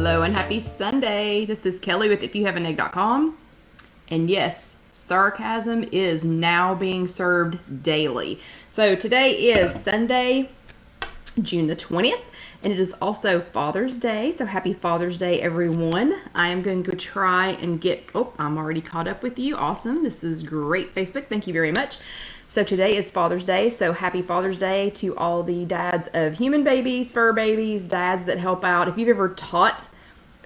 Hello and happy Sunday. This is Kelly with IfYouHaveAnEgg.com. And yes, sarcasm is now being served daily. So today is Sunday, June the 20th, and it is also Father's Day. So happy Father's Day, everyone. I am going to try and I'm already caught up with you. Awesome. This is great, Facebook. Thank you very much. So today is Father's Day, so happy Father's Day to all the dads of human babies, fur babies, dads that help out. If you've ever taught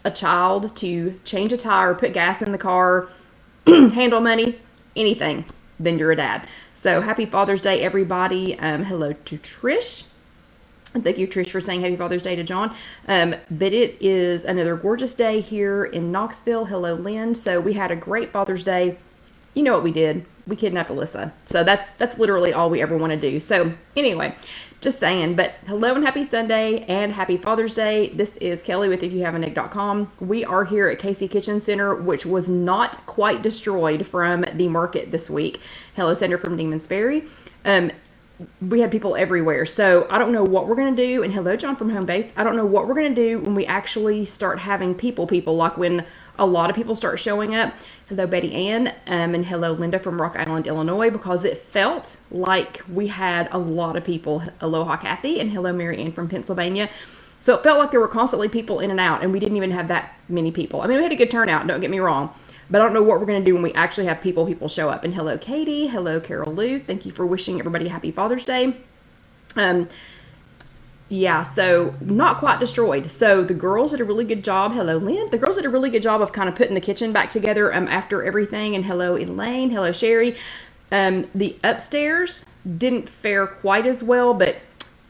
a child to change a tire, put gas in the car, handle money, anything, then you're a dad. So happy Father's Day, everybody. Hello to Trish. And thank you, Trish, for saying happy Father's Day to John. But it is another gorgeous day here in Knoxville. Hello, Lynn. So we had a great Father's Day. You know what we did. We kidnapped Alyssa. So that's literally all we ever want to do. So anyway, just saying. But hello and happy Sunday and happy Father's Day. This is Kelly with IfYouHaveAnEgg.com. We are here at Casey Kitchen Center, which was not quite destroyed from the market this week. Hello, Sandra from Demons Ferry. We had people everywhere. So I don't know what we're going to do. And hello, John from Home Base. I don't know what we're going to do when we actually start having people, like when a lot of people start showing up. Hello, Betty Ann, and hello, Linda from Rock Island, Illinois, because it felt like we had a lot of people. Aloha, Kathy, and hello, Mary Ann from Pennsylvania. So it felt like there were constantly people in and out, and we didn't even have that many people. I mean, we had a good turnout, don't get me wrong, but I don't know what we're going to do when we actually have people show up. And hello, Katie. Hello, Carol Lou. Thank you for wishing everybody happy Father's Day. Yeah, so not quite destroyed. So the girls did a really good job. Hello, Lynn. The girls did a really good job of kind of putting the kitchen back together after everything. And hello, Elaine. Hello, Sherry. The upstairs didn't fare quite as well, but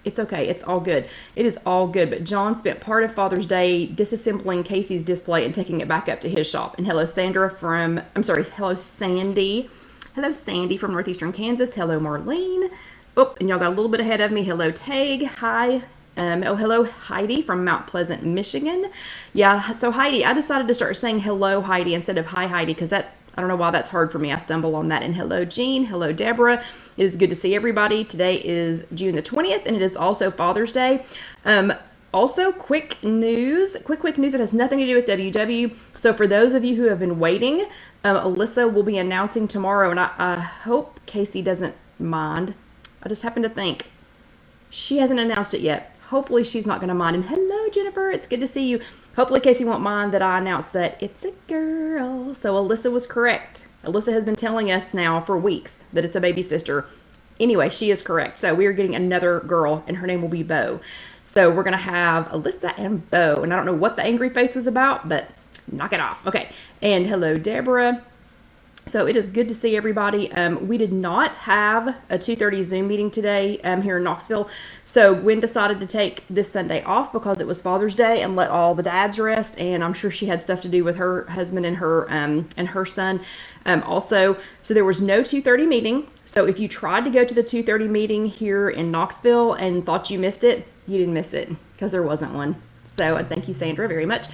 it's okay. It's all good. It is all good. But John spent part of Father's Day disassembling Casey's display and taking it back up to his shop. And hello, hello, Sandy. Hello, Sandy from Northeastern Kansas. Hello, Marlene. Oh, and y'all got a little bit ahead of me. Hello, Tag. Hi. Hello, Heidi from Mount Pleasant, Michigan. Yeah, so Heidi, I decided to start saying hello, Heidi, instead of hi, Heidi, because I don't know why that's hard for me. I stumble on that. And hello, Jean. Hello, Deborah. It is good to see everybody. Today is June the 20th, and it is also Father's Day. Also, quick news. Quick news. It has nothing to do with WW. So for those of you who have been waiting, Alyssa will be announcing tomorrow, and I hope Casey doesn't mind. I just happened to think she hasn't announced it yet. Hopefully she's not going to mind. And hello, Jennifer. It's good to see you. Hopefully Casey won't mind that I announced that it's a girl. So Alyssa was correct. Alyssa has been telling us now for weeks that it's a baby sister. Anyway, she is correct. So we are getting another girl, and her name will be Bo. So we're going to have Alyssa and Bo. And I don't know what the angry face was about, but knock it off. Okay. And hello, Deborah. So it is good to see everybody. We did not have a 2:30 Zoom meeting today here in Knoxville. So Gwen decided to take this Sunday off because it was Father's Day and let all the dads rest. And I'm sure she had stuff to do with her husband and her son. Also, so there was no 2:30 meeting. So if you tried to go to the 2:30 meeting here in Knoxville and thought you missed it, you didn't miss it because there wasn't one. So thank you, Sandra, very much.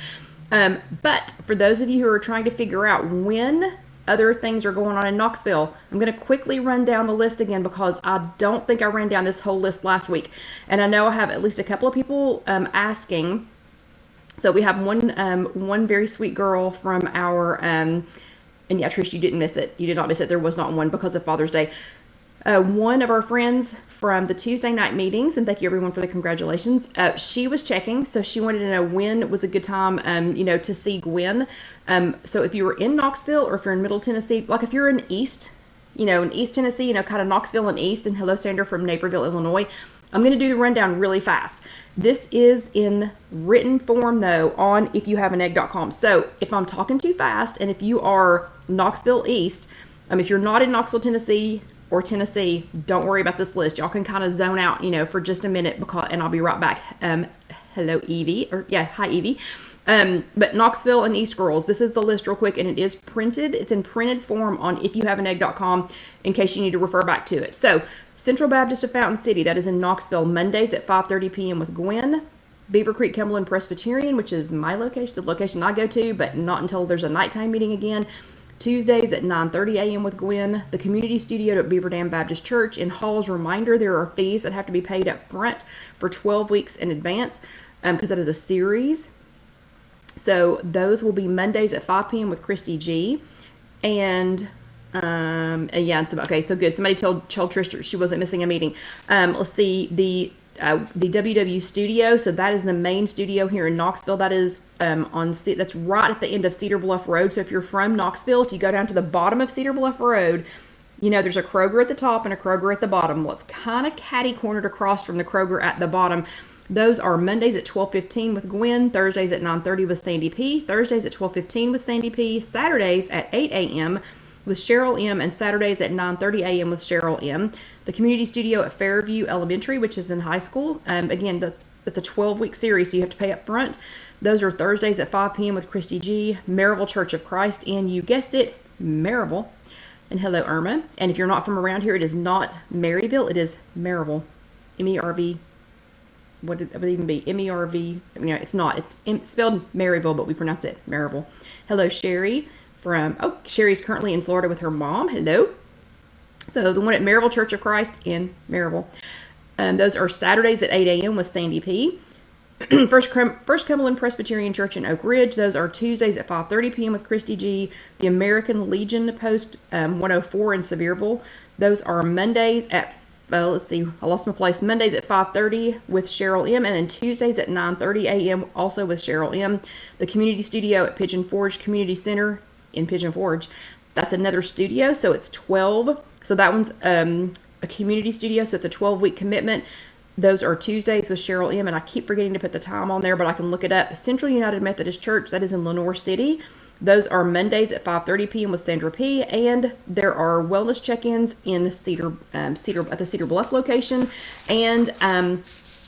But for those of you who are trying to figure out when other things are going on in Knoxville, I'm going to quickly run down the list again because I don't think I ran down this whole list last week. And I know I have at least a couple of people asking. So we have one very sweet girl from our, and yeah, Trish, you didn't miss it. You did not miss it. There was not one because of Father's Day. One of our friends from the Tuesday night meetings, and thank you everyone for the congratulations, she was checking, so she wanted to know when was a good time, to see Gwen. So if you were in Knoxville or if you're in Middle Tennessee, like if you're in East Tennessee, kind of Knoxville and East, and hello, Sandra from Naperville, Illinois, I'm going to do the rundown really fast. This is in written form, though, on IfYouHaveAnEgg.com. So if I'm talking too fast, and if you are Knoxville East, if you're not in Knoxville, Tennessee, or Tennessee, don't worry about this list. Y'all can kind of zone out, for just a minute and I'll be right back. Hello, Evie, hi, Evie. But Knoxville and East girls, this is the list real quick, and it is printed. It's in printed form on IfYouHaveAnEgg.com in case you need to refer back to it. So Central Baptist of Fountain City, that is in Knoxville, Mondays at 5:30 p.m. with Gwen. Beaver Creek Cumberland Presbyterian, which is my location, the location I go to, but not until there's a nighttime meeting again. Tuesdays at 9:30 a.m. with Gwen. The community studio at Beaver Dam Baptist Church. In Hall's reminder, there are fees that have to be paid up front for 12 weeks in advance because that is a series. So those will be Mondays at 5 p.m. with Christy G. And yeah, okay, so good. Somebody told Trish she wasn't missing a meeting. Let's see, the WW studio. So that is the main studio here in Knoxville. That is that's right at the end of Cedar Bluff Road. So if you're from Knoxville, if you go down to the bottom of Cedar Bluff Road, you know there's a Kroger at the top and a Kroger at the bottom. Well, it's kind of catty-cornered across from the Kroger at the bottom. Those are Mondays at 12:15 with Gwen, Thursdays at 9:30 with Sandy P, Thursdays at 12:15 with Sandy P, Saturdays at 8 a.m. with Cheryl M, and Saturdays at 9:30 a.m. with Cheryl M. The community studio at Fairview Elementary, which is in high school. Again, that's a 12-week series, so you have to pay up front. Those are Thursdays at 5 p.m. with Christy G, Maryville Church of Christ, and you guessed it, Maryville. And hello, Irma. And if you're not from around here, it is not Maryville, it is Maryville. M-E-R-V. What would it even be? M-E-R-V. I mean, it's not. It's spelled Maryville, but we pronounce it Maryville. Hello, Sherry. Sherry's currently in Florida with her mom. Hello. So the one at Maryville Church of Christ in Maryville. Those are Saturdays at 8 a.m. with Sandy P. First Cumberland Presbyterian Church in Oak Ridge. Those are Tuesdays at 5:30 p.m. with Christy G. The American Legion Post 104 in Sevierville. Those are Mondays at let's see, I lost my place. Mondays at 5:30 with Cheryl M. And then Tuesdays at 9:30 a.m. also with Cheryl M. The community studio at Pigeon Forge Community Center in Pigeon Forge. That's another studio, so it's 12. So that one's a community studio, so it's a 12-week commitment. Those are Tuesdays with Cheryl M. And I keep forgetting to put the time on there, but I can look it up. Central United Methodist Church, that is in Lenoir City. Those are Mondays at 5:30 p.m. with Sandra P. And there are wellness check-ins in at the Cedar Bluff location, and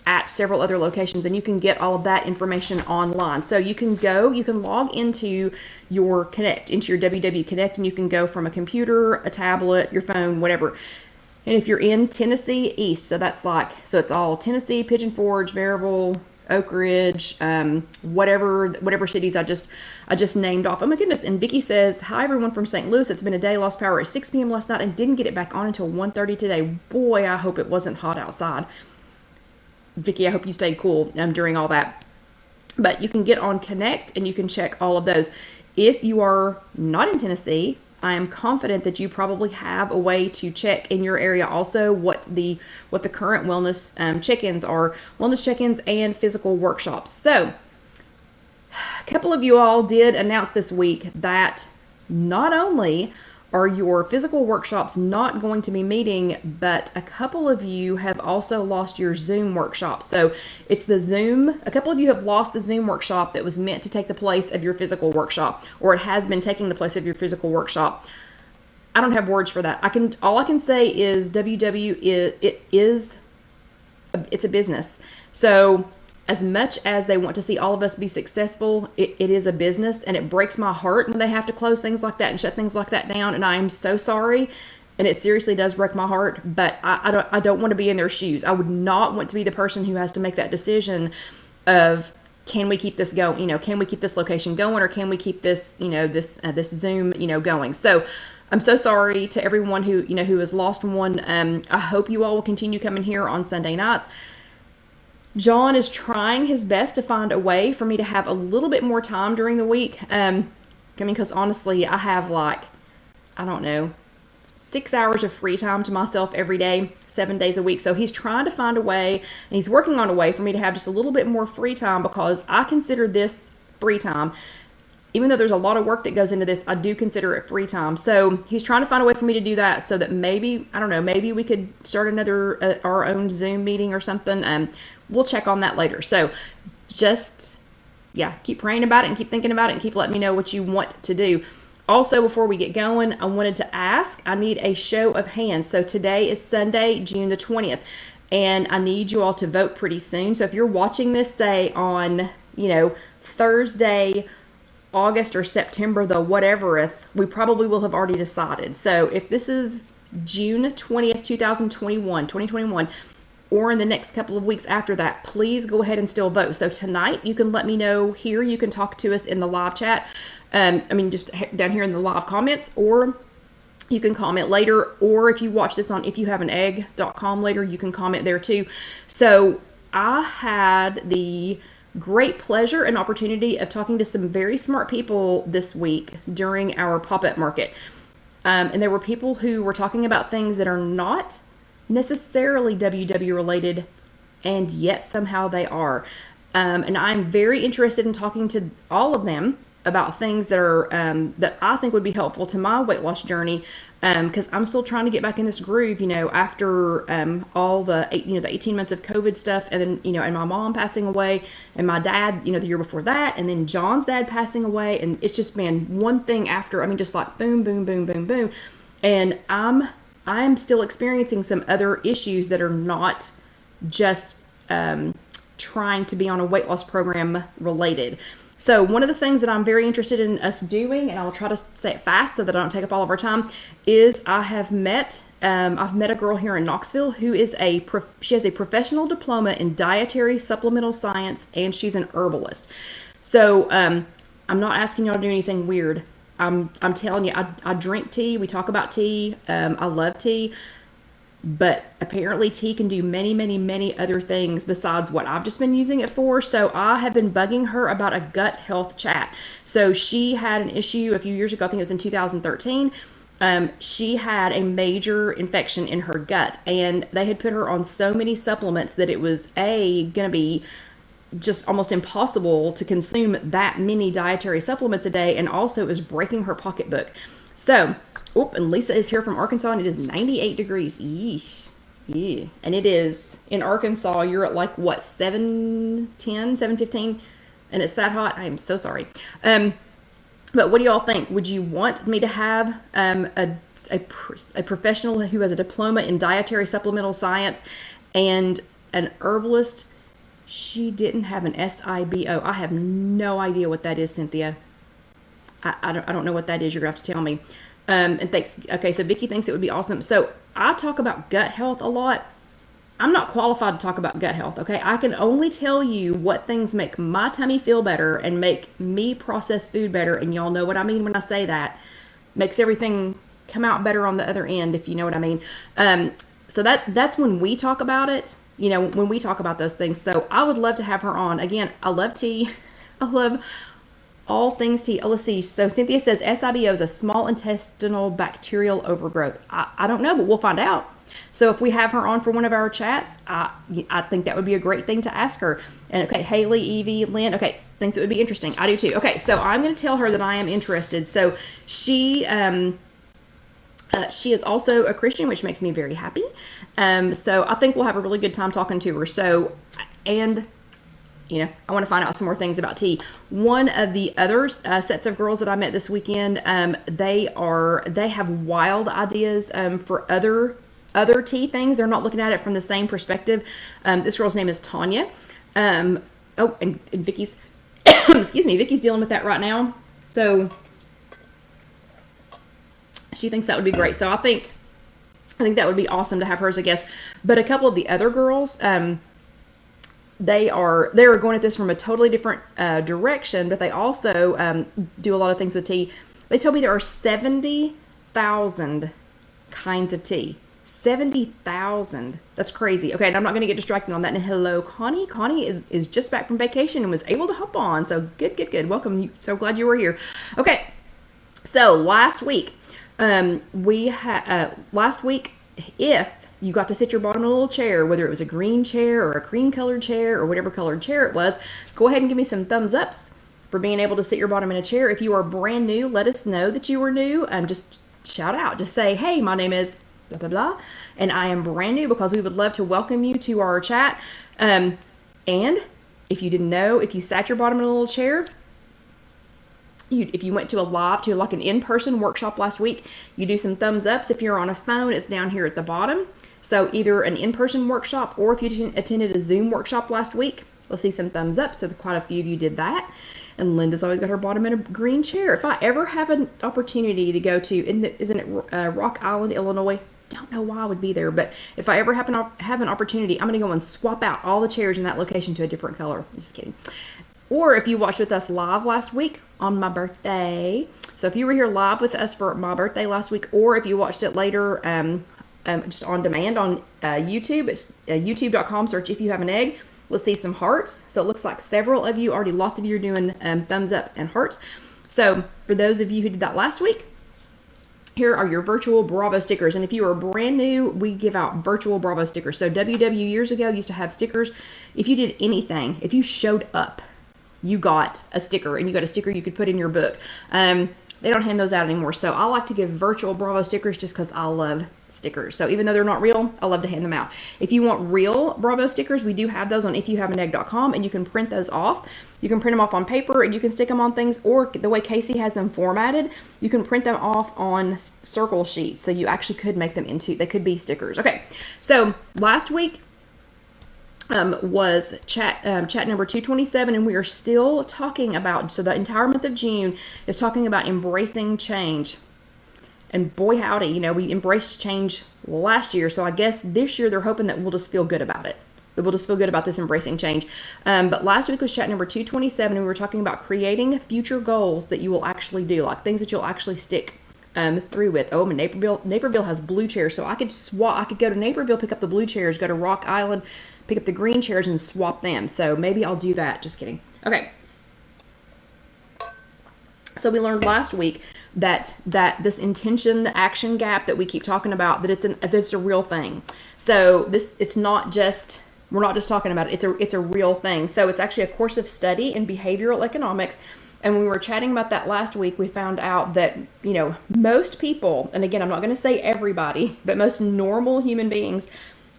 at several other locations. And you can get all of that information online. So you can log into your Connect, into your WW Connect, and you can go from a computer, a tablet, your phone, whatever. And if you're in Tennessee East, so it's all Tennessee, Pigeon Forge, Maryville, Oak Ridge, whatever cities I just named off. Oh my goodness. And Vicky says, hi everyone from St. Louis. It's been a day, lost power at 6 p.m. last night and didn't get it back on until 1:30 today. Boy, I hope it wasn't hot outside. Vicky, I hope you stayed cool during all that. But you can get on Connect and you can check all of those. If you are not in Tennessee, I am confident that you probably have a way to check in your area also what the current wellness check-ins are, wellness check-ins and physical workshops. So a couple of you all did announce this week that not only are your physical workshops not going to be meeting, but a couple of you have also lost your Zoom workshops. So it's the Zoom, a couple of you have lost the Zoom workshop that was meant to take the place of your physical workshop, or it has been taking the place of your physical workshop. I don't have words for that. All I can say is WW it's a business. So as much as they want to see all of us be successful, it is a business, and it breaks my heart when they have to close things like that and shut things like that down. And I am so sorry, and it seriously does break my heart. But I don't want to be in their shoes. I would not want to be the person who has to make that decision of, can we keep this going? Can we keep this location going, or can we keep this this Zoom going? So I'm so sorry to everyone who has lost one. I hope you all will continue coming here on Sunday nights. John is trying his best to find a way for me to have a little bit more time during the week. Because honestly, I have 6 hours of free time to myself every day, 7 days a week. So he's trying to find a way, and he's working on a way for me to have just a little bit more free time, because I consider this free time. Even though there's a lot of work that goes into this, I do consider it free time. So he's trying to find a way for me to do that, so that maybe we could start another our own Zoom meeting or something. We'll check on that later. So just, keep praying about it and keep thinking about it and keep letting me know what you want to do. Also, before we get going, I wanted to ask, I need a show of hands. So today is Sunday, June the 20th, and I need you all to vote pretty soon. So if you're watching this, say on, Thursday, August or September, the whatevereth, we probably will have already decided. So if this is June 20th, 2021, or in the next couple of weeks after that, please go ahead and still vote. So tonight, you can let me know here. You can talk to us in the live chat. Just down here in the live comments, or you can comment later. Or if you watch this on IfYouHaveAnEgg.com later, you can comment there too. So I had the great pleasure and opportunity of talking to some very smart people this week during our pop-up market. And there were people who were talking about things that are not necessarily WW related, and yet somehow they are. And I'm very interested in talking to all of them about things that are that I think would be helpful to my weight loss journey, because I'm still trying to get back in this groove, after all the the 18 months of COVID stuff, and then and my mom passing away, and my dad the year before that, and then John's dad passing away, and it's just been one thing after. I mean, just like boom, boom, boom, boom, boom, and I'm still experiencing some other issues that are not just trying to be on a weight loss program related. So one of the things that I'm very interested in us doing, and I'll try to say it fast so that I don't take up all of our time, is I've met a girl here in Knoxville who is she has a professional diploma in dietary supplemental science, and she's an herbalist. So I'm not asking y'all to do anything weird. I'm telling you, I drink tea. We talk about tea. I love tea. But apparently tea can do many, many, many other things besides what I've just been using it for. So I have been bugging her about a gut health chat. So she had an issue a few years ago, I think it was in 2013. She had a major infection in her gut, and they had put her on so many supplements that it was going to be just almost impossible to consume that many dietary supplements a day, and also it was breaking her pocketbook. So, and Lisa is here from Arkansas, and it is 98 degrees. Yeesh. Yeah. And it is, in Arkansas, you're at like, what, 7:10, 7:15? And it's that hot? I am so sorry. But what do y'all think? Would you want me to have a professional who has a diploma in dietary supplemental science and an herbalist? She didn't have an SIBO. I have no idea what that is, Cynthia. I don't know what that is. You're going to have to tell me. And thanks. Okay, so Vicky thinks it would be awesome. So I talk about gut health a lot. I'm not qualified to talk about gut health, okay? I can only tell you what things make my tummy feel better and make me process food better. And y'all know what I mean when I say that. Makes everything come out better on the other end, if you know what I mean. So that's when we talk about it, when we talk about those things. So I would love to have her on. Again, I love tea. I love all things tea. Oh, let's see. So Cynthia says SIBO is a small intestinal bacterial overgrowth. I don't know, but we'll find out. So if we have her on for one of our chats, I think that would be a great thing to ask her. And okay, Haley, Evie, Lynn, okay, thinks it would be interesting. I do too. Okay, so I'm going to tell her that I am interested. So she is also a Christian, which makes me very happy. So I think we'll have a really good time talking to her. So, and I want to find out some more things about tea. One of the other sets of girls that I met this weekend, they have wild ideas for other tea things. They're not looking at it from the same perspective. This girl's name is Tanya. And Vicky's, excuse me, Vicky's dealing with that right now. So she thinks that would be great. So I think that would be awesome to have her as a guest. But a couple of the other girls, they are going at this from a totally different direction, but they also do a lot of things with tea. They told me there are 70,000 kinds of tea. 70,000. That's crazy. Okay, and I'm not going to get distracted on that. And hello, Connie. Connie is just back from vacation and was able to hop on. So good. Welcome. So glad you were here. Okay, so last week, if you got to sit your bottom in a little chair, whether it was a green chair or a cream colored chair or whatever colored chair it was, go ahead and give me some thumbs ups for being able to sit your bottom in a chair. If you are brand new, let us know that you were new. Just shout out. Just say, hey, my name is blah, blah, blah, and I am brand new, because we would love to welcome you to our chat. And if you didn't know, if you sat your bottom in a little chair, if you went to like an in-person workshop last week, you do some thumbs ups. If you're on a phone, it's down here at the bottom. So either an in-person workshop, or if you attended a Zoom workshop last week, let's see some thumbs up. So quite a few of you did that. And Linda's always got her bottom in a green chair. If I ever have an opportunity to go to, isn't it Rock Island, Illinois? Don't know why I would be there, but if I ever have an opportunity, I'm going to go and swap out all the chairs in that location to a different color. Just kidding. Or if you watched with us live last week on my birthday. So if you were here live with us for my birthday last week, or if you watched it later, just on demand on YouTube, it's youtube.com, search If You Have an Egg. Let's see some hearts. So it looks like several of you, already lots of you are doing thumbs ups and hearts. So for those of you who did that last week, here are your virtual Bravo stickers. And if you are brand new, we give out virtual Bravo stickers. So WW years ago used to have stickers. If you did anything, if you showed up, you got a sticker, and you got a sticker you could put in your book. They don't hand those out anymore. So I like to give virtual Bravo stickers just because I love stickers. So even though they're not real, I love to hand them out. If you want real Bravo stickers, we do have those on IfYouHaveAnEgg.com, and you can print those off. You can print them off on paper, and you can stick them on things, or the way Casey has them formatted, you can print them off on circle sheets. So you actually could make them into, they could be stickers. Okay, so last week was chat number 227, and we are still talking about, so the entire month of June is talking about embracing change. And boy howdy, you know, we embraced change last year, so I guess this year they're hoping that we'll just feel good about it. That we'll just feel good about this embracing change. But last week was chat number 227, and we were talking about creating future goals that you will actually do, like things that you'll actually stick through with. Oh, Naperville has blue chairs, so I could go to Naperville, pick up the blue chairs, go to Rock Island, pick up the green chairs and swap them. So maybe I'll do that. Just kidding. Okay. So we learned last week that this intention action gap that we keep talking about, that it's a real thing. So it's not just, we're not just talking about it. It's a real thing. So it's actually a course of study in behavioral economics. And when we were chatting about that last week, we found out that, you know, most people, and again, I'm not going to say everybody, but most normal human beings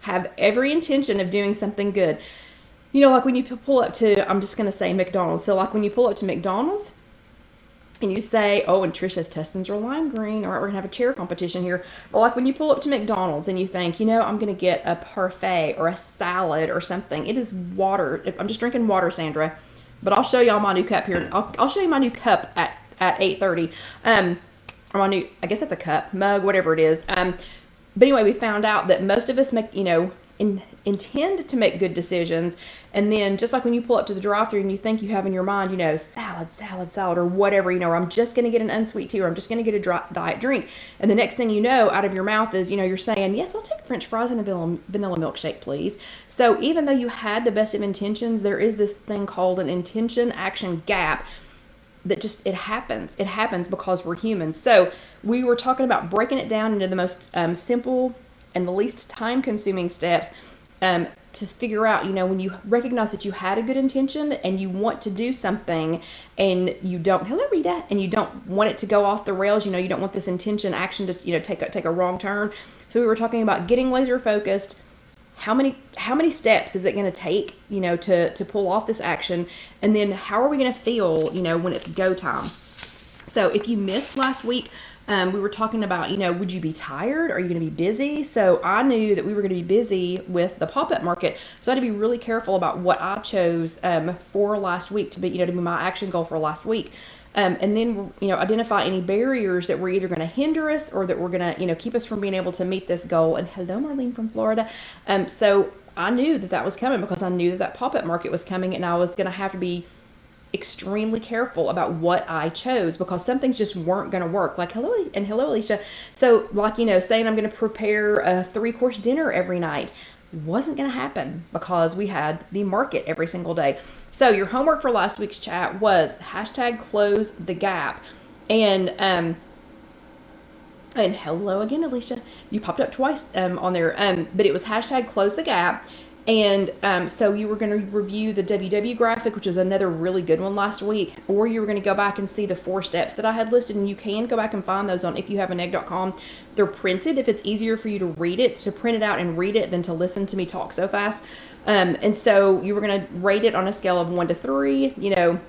have every intention of doing something good. You know, like when you pull up to, I'm just going to say McDonald's. So like when you pull up to McDonald's and you say, oh, and Trish says testings are lime green. All right, we're going to have a chair competition here. Or like when you pull up to McDonald's and you think, you know, I'm going to get a parfait or a salad or something. It is water. I'm just drinking water, Sandra. But I'll show y'all my new cup here. I'll show you my new cup at 8:30. Or my new, I guess that's a cup, mug, whatever it is. But anyway, we found out that most of us make, you know, intend to make good decisions. And then just like when you pull up to the drive-thru and you think you have in your mind, you know, salad, or whatever, you know, or I'm just going to get an unsweet tea, or I'm just going to get a diet drink. And the next thing you know, out of your mouth is, you know, you're saying, yes, I'll take French fries and a vanilla milkshake, please. So even though you had the best of intentions, there is this thing called an intention action gap that just, it happens because we're humans. So we were talking about breaking it down into the most simple and the least time consuming steps to figure out, you know, when you recognize that you had a good intention and you want to do something and you don't, hello Rita, and you don't want it to go off the rails, you know, you don't want this intention action to, you know, take a wrong turn. So we were talking about getting laser focused. How many steps is it going to take, you know, to pull off this action? And then how are we going to feel, you know, when it's go time? So if you missed last week, we were talking about, you know, would you be tired? Are you going to be busy? So I knew that we were going to be busy with the pop-up market. So I had to be really careful about what I chose for last week to be my action goal for last week. And then, you know, identify any barriers that were either going to hinder us or that were going to, you know, keep us from being able to meet this goal. And hello, Marlene from Florida. So I knew that was coming because I knew that pop-up market was coming, and I was going to have to be extremely careful about what I chose because some things just weren't going to work. Like, hello, Alicia. So like, you know, saying I'm going to prepare a 3-course dinner every night wasn't going to happen because we had the market every single day. So your homework for last week's chat was #close the gap. And hello again, Alicia. You popped up twice on there. But it was #close the gap. And so you were going to review the WW graphic, which is another really good one last week, or you were going to go back and see the 4 steps that I had listed, and you can go back and find those on IfYouHaveAnEgg.com. They're printed if it's easier for you to read it, to print it out and read it than to listen to me talk so fast. And so you were going to rate it on a scale of 1 to 3, you know,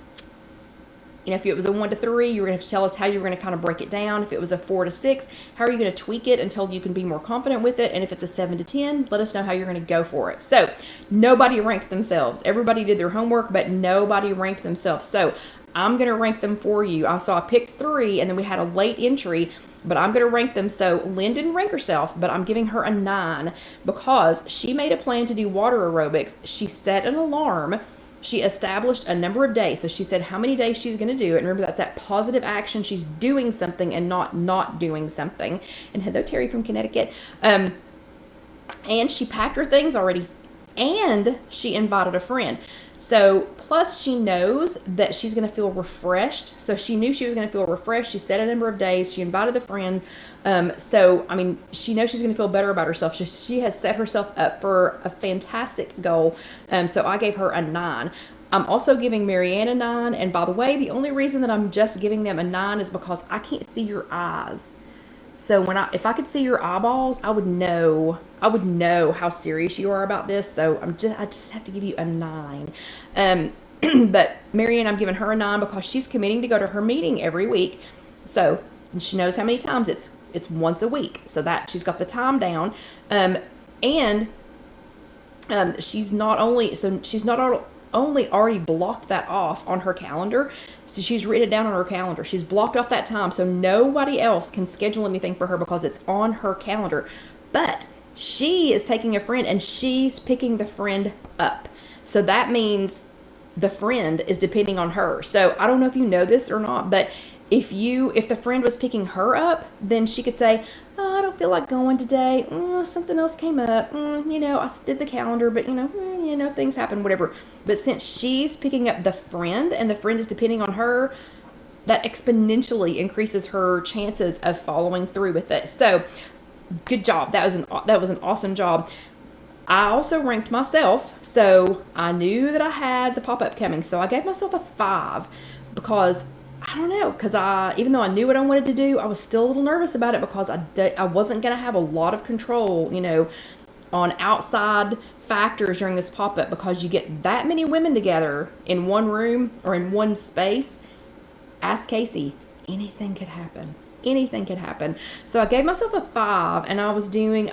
if it was a 1 to 3, you were going to tell us how you were going to kind of break it down. If it was a 4 to 6, how are you going to tweak it until you can be more confident with it? And if it's a 7 to 10, let us know how you're going to go for it. So nobody ranked themselves. Everybody did their homework, but nobody ranked themselves. So I'm going to rank them for you. I picked 3, and then we had a late entry, but I'm going to rank them. So Lynn didn't rank herself, but I'm giving her a 9 because she made a plan to do water aerobics. She set an alarm. She established a number of days. So she said how many days she's going to do it. And remember, that's that positive action. She's doing something and not doing something. And hello, Terry from Connecticut. And she packed her things already. and she invited a friend. So plus she knows that she's going to feel refreshed. So she knew she was going to feel refreshed. She set a number of days. She invited the friend. So, I mean, she knows she's going to feel better about herself. She has set herself up for a fantastic goal. So I gave her a 9. I'm also giving Marianne a 9. And by the way, the only reason that I'm just giving them a 9 is because I can't see your eyes. So if I could see your eyeballs, I would know how serious you are about this. So I just have to give you a 9. But Marianne, I'm giving her a 9 because she's committing to go to her meeting every week. So she knows how many times it's once a week. So that she's got the time down. And she's not only already blocked that off on her calendar, so she's written it down on her calendar. She's blocked off that time, so nobody else can schedule anything for her because it's on her calendar. But she is taking a friend and she's picking the friend up. So that means the friend is depending on her. So I don't know if you know this or not, but if the friend was picking her up, then she could say, oh, I don't feel like going today. Something else came up. I did the calendar, but things happen, whatever. But since she's picking up the friend and the friend is depending on her, that exponentially increases her chances of following through with it. So good job. That was an awesome job. I also ranked myself, so I knew that I had the pop-up coming. So I gave myself a 5 because I don't know, because even though I knew what I wanted to do, I was still a little nervous about it because I wasn't going to have a lot of control, on outside factors during this pop-up, because you get that many women together in one room or in one space. Ask Casey, anything could happen. Anything could happen. So I gave myself a 5, and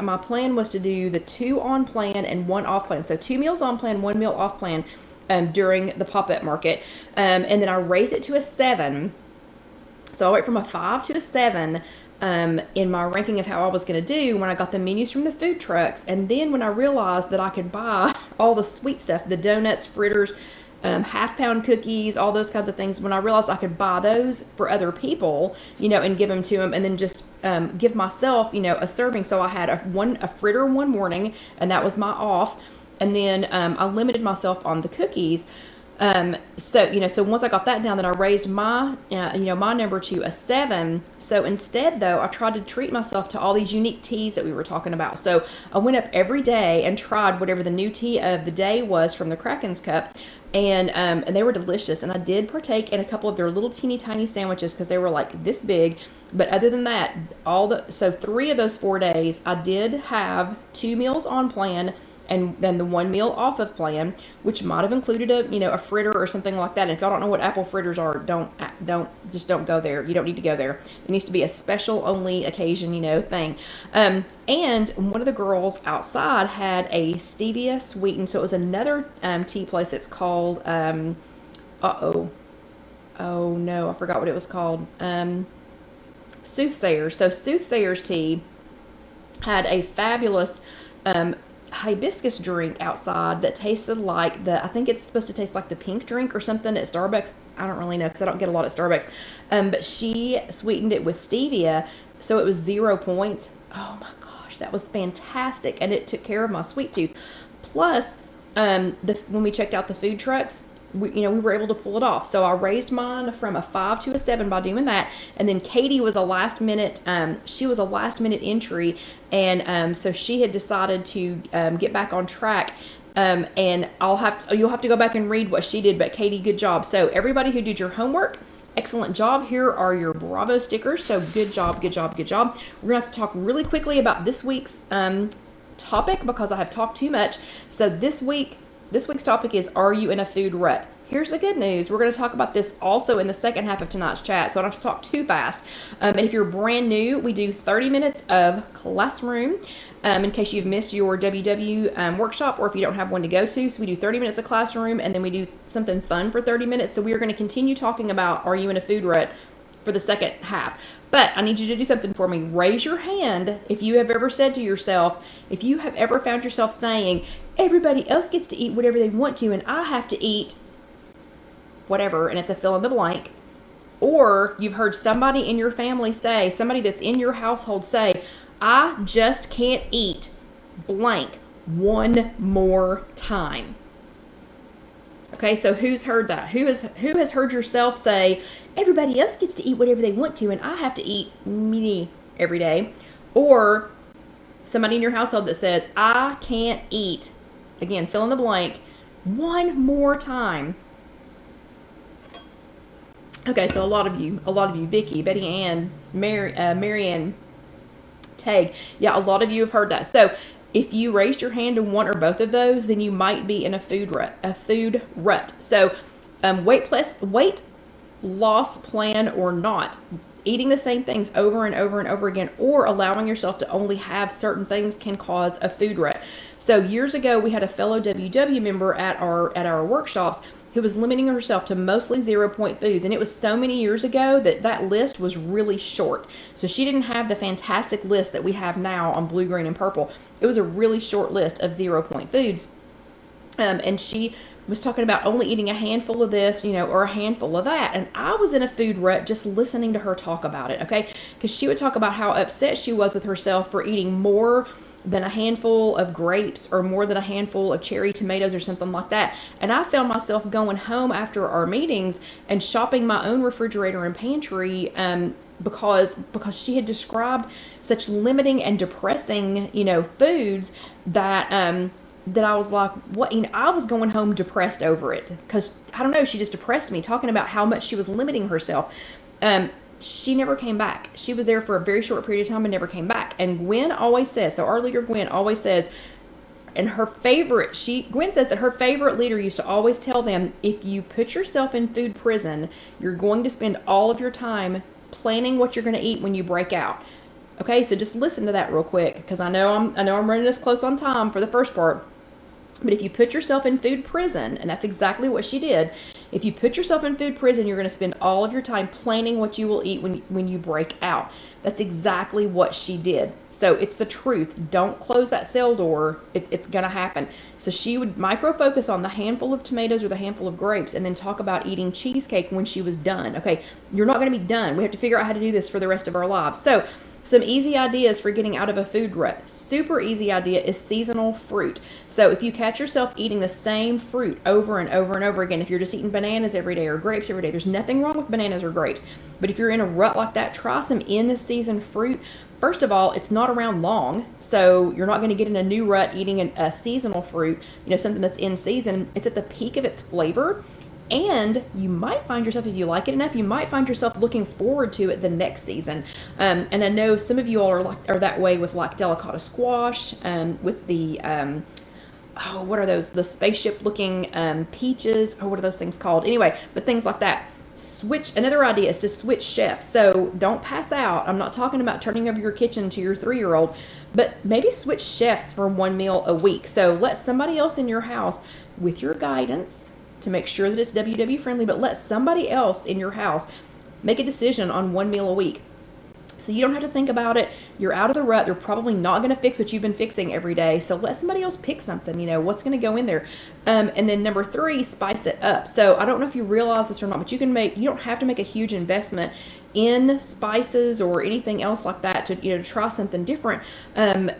my plan was to do the 2 on plan and 1 off plan. So 2 meals on plan, 1 meal off plan. During the pop-up market, and then I raised it to a 7. So I went from a 5 to a 7 in my ranking of how I was going to do when I got the menus from the food trucks. And then when I realized that I could buy all the sweet stuff, the donuts, fritters, half-pound cookies, all those kinds of things, when I realized I could buy those for other people, and give them to them, and then just give myself, a serving. So I had a fritter one morning, and that was my off. And then I limited myself on the cookies. So once I got that down, then I raised my number to a 7. So instead, though, I tried to treat myself to all these unique teas that we were talking about. So I went up every day and tried whatever the new tea of the day was from the Kraken's Cup. And they were delicious. And I did partake in a couple of their little teeny tiny sandwiches because they were like this big. But other than that, so 3 of those 4 days, I did have 2 meals on plan, and then the 1 meal off of plan, which might have included a fritter or something like that. And if y'all don't know what apple fritters are, don't go there. You don't need to go there. It needs to be a special only occasion, thing. And one of the girls outside had a stevia sweetened, so it was another tea place. It's called oh no, I forgot what it was called. Soothsayers. So Soothsayers tea had a fabulous hibiscus drink outside that tasted like I think it's supposed to taste like the pink drink or something at Starbucks. I don't really know because I don't get a lot at Starbucks. But she sweetened it with stevia, so it was 0 points. Oh my gosh, that was fantastic, and it took care of my sweet tooth. Plus, when we checked out the food trucks, we were able to pull it off. So I raised mine from a 5 to a 7 by doing that. And then Katie was a last minute entry, and so she had decided to get back on track. And you'll have to go back and read what she did. But Katie, good job. So everybody who did your homework, excellent job. Here are your Bravo stickers. So good job, good job, good job. We're gonna have to talk really quickly about this week's topic because I have talked too much. So this week's topic is, are you in a food rut? Here's the good news. We're going to talk about this also in the second half of tonight's chat, so I don't have to talk too fast. And if you're brand new, we do 30 minutes of classroom in case you've missed your WW workshop, or if you don't have one to go to. So we do 30 minutes of classroom, and then we do something fun for 30 minutes. So we are going to continue talking about, are you in a food rut, for the second half. But I need you to do something for me. Raise your hand if you have ever said to yourself, if you have ever found yourself saying, everybody else gets to eat whatever they want to, and I have to eat whatever, and it's a fill in the blank. Or you've heard somebody in your family say, somebody that's in your household say, I just can't eat blank. one more time. Okay, so who's heard that? Who has heard yourself say, everybody else gets to eat whatever they want to, and I have to eat me every day? Or somebody in your household that says, I can't eat, again, fill in the blank, one more time. Okay, so a lot of you, Vicky, Betty Ann, Marianne, Tag, yeah, a lot of you have heard that. So if you raised your hand in one or both of those, then you might be in a food rut. So weight loss plan or not, eating the same things over and over and over again, or allowing yourself to only have certain things can cause a food rut. So years ago, we had a fellow WW member at our workshops who was limiting herself to mostly 0-point foods. And it was so many years ago that list was really short. So she didn't have the fantastic list that we have now on blue, green, and purple. It was a really short list of 0-point foods. And she was talking about only eating a handful of this, or a handful of that. And I was in a food rut just listening to her talk about it, okay? Because she would talk about how upset she was with herself for eating more than a handful of grapes or more than a handful of cherry tomatoes or something like that. And I found myself going home after our meetings and shopping my own refrigerator and pantry because she had described such limiting and depressing, foods that I was like, what? I was going home depressed over it because, I don't know, she just depressed me talking about how much she was limiting herself. She never came back. She was there for a very short period of time and never came back. And Gwen always says, so our leader Gwen always says, and Gwen says that her favorite leader used to always tell them, if you put yourself in food prison, you're going to spend all of your time planning what you're going to eat when you break out. Okay, so just listen to that real quick, because I know I'm running this close on time for the first part. But if you put yourself in food prison, and that's exactly what she did, if you put yourself in food prison, you're going to spend all of your time planning what you will eat when you break out. That's exactly what she did. So it's the truth. Don't close that cell door. It's going to happen. So she would micro-focus on the handful of tomatoes or the handful of grapes and then talk about eating cheesecake when she was done. Okay, you're not going to be done. We have to figure out how to do this for the rest of our lives. So some easy ideas for getting out of a food rut. Super easy idea is seasonal fruit. So if you catch yourself eating the same fruit over and over and over again, if you're just eating bananas every day or grapes every day, there's nothing wrong with bananas or grapes. But if you're in a rut like that, try some in-season fruit. First of all, it's not around long, so you're not going to get in a new rut eating a seasonal fruit, something that's in season. It's at the peak of its flavor. And you might find yourself, if you like it enough, you might find yourself looking forward to it the next season. And I know some of you all are that way with like delicata squash, with the what are those? The spaceship looking peaches. What are those things called? Anyway, but things like that. Another idea is to switch chefs. So don't pass out. I'm not talking about turning over your kitchen to your 3-year-old, but maybe switch chefs for one meal a week. So let somebody else in your house, with your guidance, to make sure that it's WW friendly, but let somebody else in your house make a decision on one meal a week. So you don't have to think about it. You're out of the rut. They're probably not going to fix what you've been fixing every day. So let somebody else pick something, what's going to go in there. And then number 3, spice it up. So I don't know if you realize this or not, but you don't have to make a huge investment in spices or anything else like that to try something different.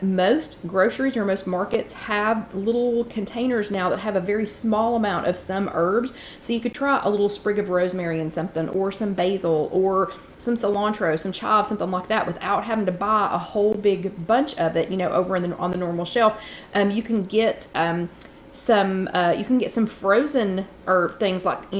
Most groceries or most markets have little containers now that have a very small amount of some herbs. So you could try a little sprig of rosemary in something, or some basil, or some cilantro, some chive, something like that, without having to buy a whole big bunch of it, over on the normal shelf. You can get some frozen herb things like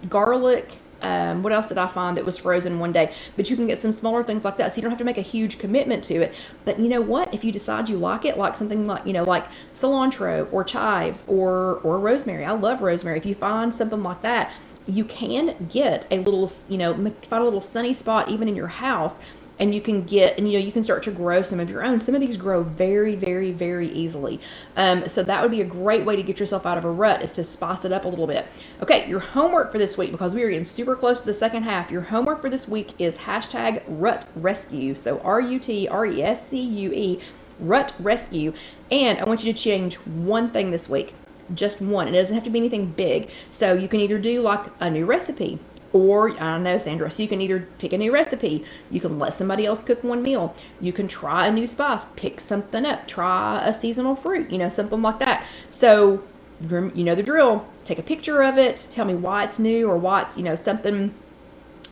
garlic. What else did I find that was frozen one day? But you can get some smaller things like that, so you don't have to make a huge commitment to it. But you know what? If you decide you like it, like something like like cilantro or chives or rosemary. I love rosemary. If you find something like that, you can get a little, find a little sunny spot even in your house, and you can you can start to grow some of your own. Some of these grow very, very, very easily. So that would be a great way to get yourself out of a rut, is to spice it up a little bit. Okay, your homework for this week, because we are getting super close to the second half, your homework for this week is #RutRescue. So RutRescue, Rut Rescue. And I want you to change one thing this week. Just one. It doesn't have to be anything big. So you can either do like a new recipe, Or, I don't know, Sandra, so you can either pick a new recipe, you can let somebody else cook one meal, you can try a new spice, pick something up, try a seasonal fruit, something like that. So, you know the drill. Take a picture of it, tell me why it's new or why it's, something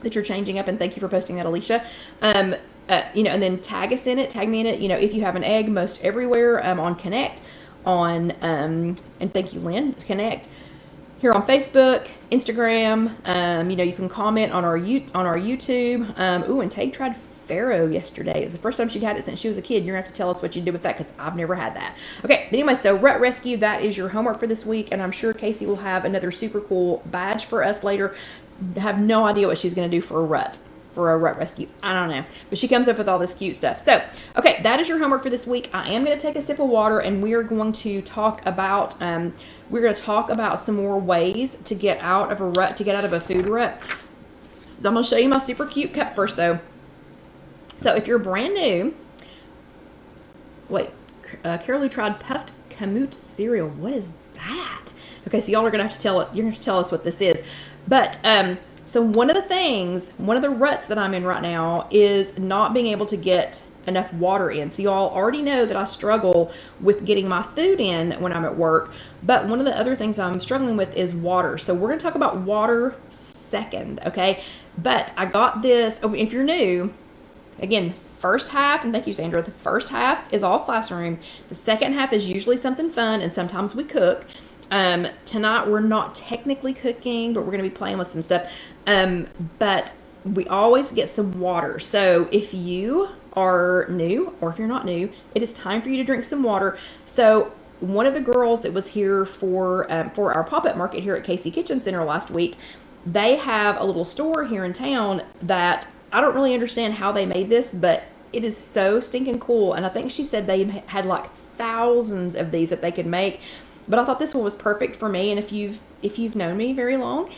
that you're changing up, and thank you for posting that, Alicia. And then tag us in it, tag me in it, if you have an egg, most everywhere, on Connect, and thank you, Lynn, Connect. Here on Facebook, Instagram, you can comment on our YouTube. And Tay tried farro yesterday. It was the first time she'd had it since she was a kid. You're gonna have to tell us what you did with that, because I've never had that. Okay, but anyway, so Rut Rescue, that is your homework for this week, and I'm sure Casey will have another super cool badge for us later. I have no idea what she's gonna do for a rut rescue. I don't know, but she comes up with all this cute stuff. So, okay, that is your homework for this week. I am going to take a sip of water, and we are going to talk about some more ways to get out of a rut, to get out of a food rut. I'm going to show you my super cute cup first, though. So, if you're brand new, Carol tried puffed kamut cereal. What is that? Okay, so y'all are going to have to you're going to tell us what this is, but so one of the ruts that I'm in right now is not being able to get enough water in. So y'all already know that I struggle with getting my food in when I'm at work. But one of the other things I'm struggling with is water. So we're going to talk about water second, okay? But I got this, if you're new, again, first half, and thank you, Sandra, the first half is all classroom. The second half is usually something fun, and sometimes we cook. Tonight we're not technically cooking, but we're going to be playing with some stuff. But we always get some water. So if you are new, or if you're not new, it is time for you to drink some water. So one of the girls that was here for our pop-up market here at Casey Kitchen Center last week, they have a little store here in town that I don't really understand how they made this, but it is so stinking cool. And I think she said they had like thousands of these that they could make. But I thought this one was perfect for me, and if you've known me very long,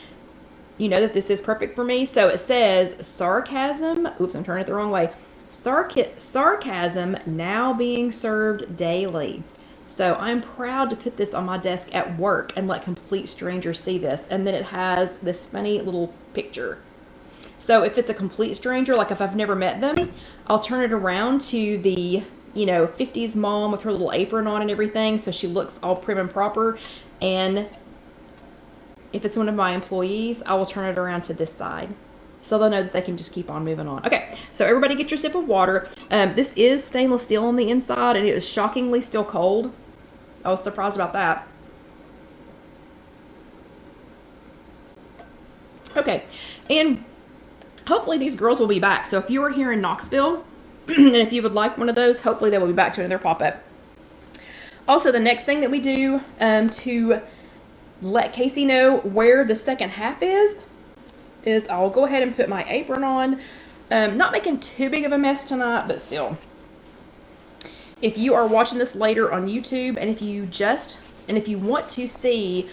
you know that this is perfect for me. So it says sarcasm. Oops, I'm turning it the wrong way. Sarcasm now being served daily. So I'm proud to put this on my desk at work and let complete strangers see this. And then it has this funny little picture. So if it's a complete stranger, like if I've never met them, I'll turn it around to the 50s mom with her little apron on and everything, so she looks all prim and proper. And if it's one of my employees, I will turn it around to this side, so they'll know that they can just keep on moving on. Okay, so everybody get your sip of water. This is stainless steel on the inside, and it is shockingly still cold. I was surprised about that. Okay, and hopefully these girls will be back. So if you are here in Knoxville, and if you would like one of those, hopefully they will be back to another pop-up. Also, the next thing that we do to let Casey know where the second half is I'll go ahead and put my apron on. Not making too big of a mess tonight, but still. If you are watching this later on YouTube, and if you want to see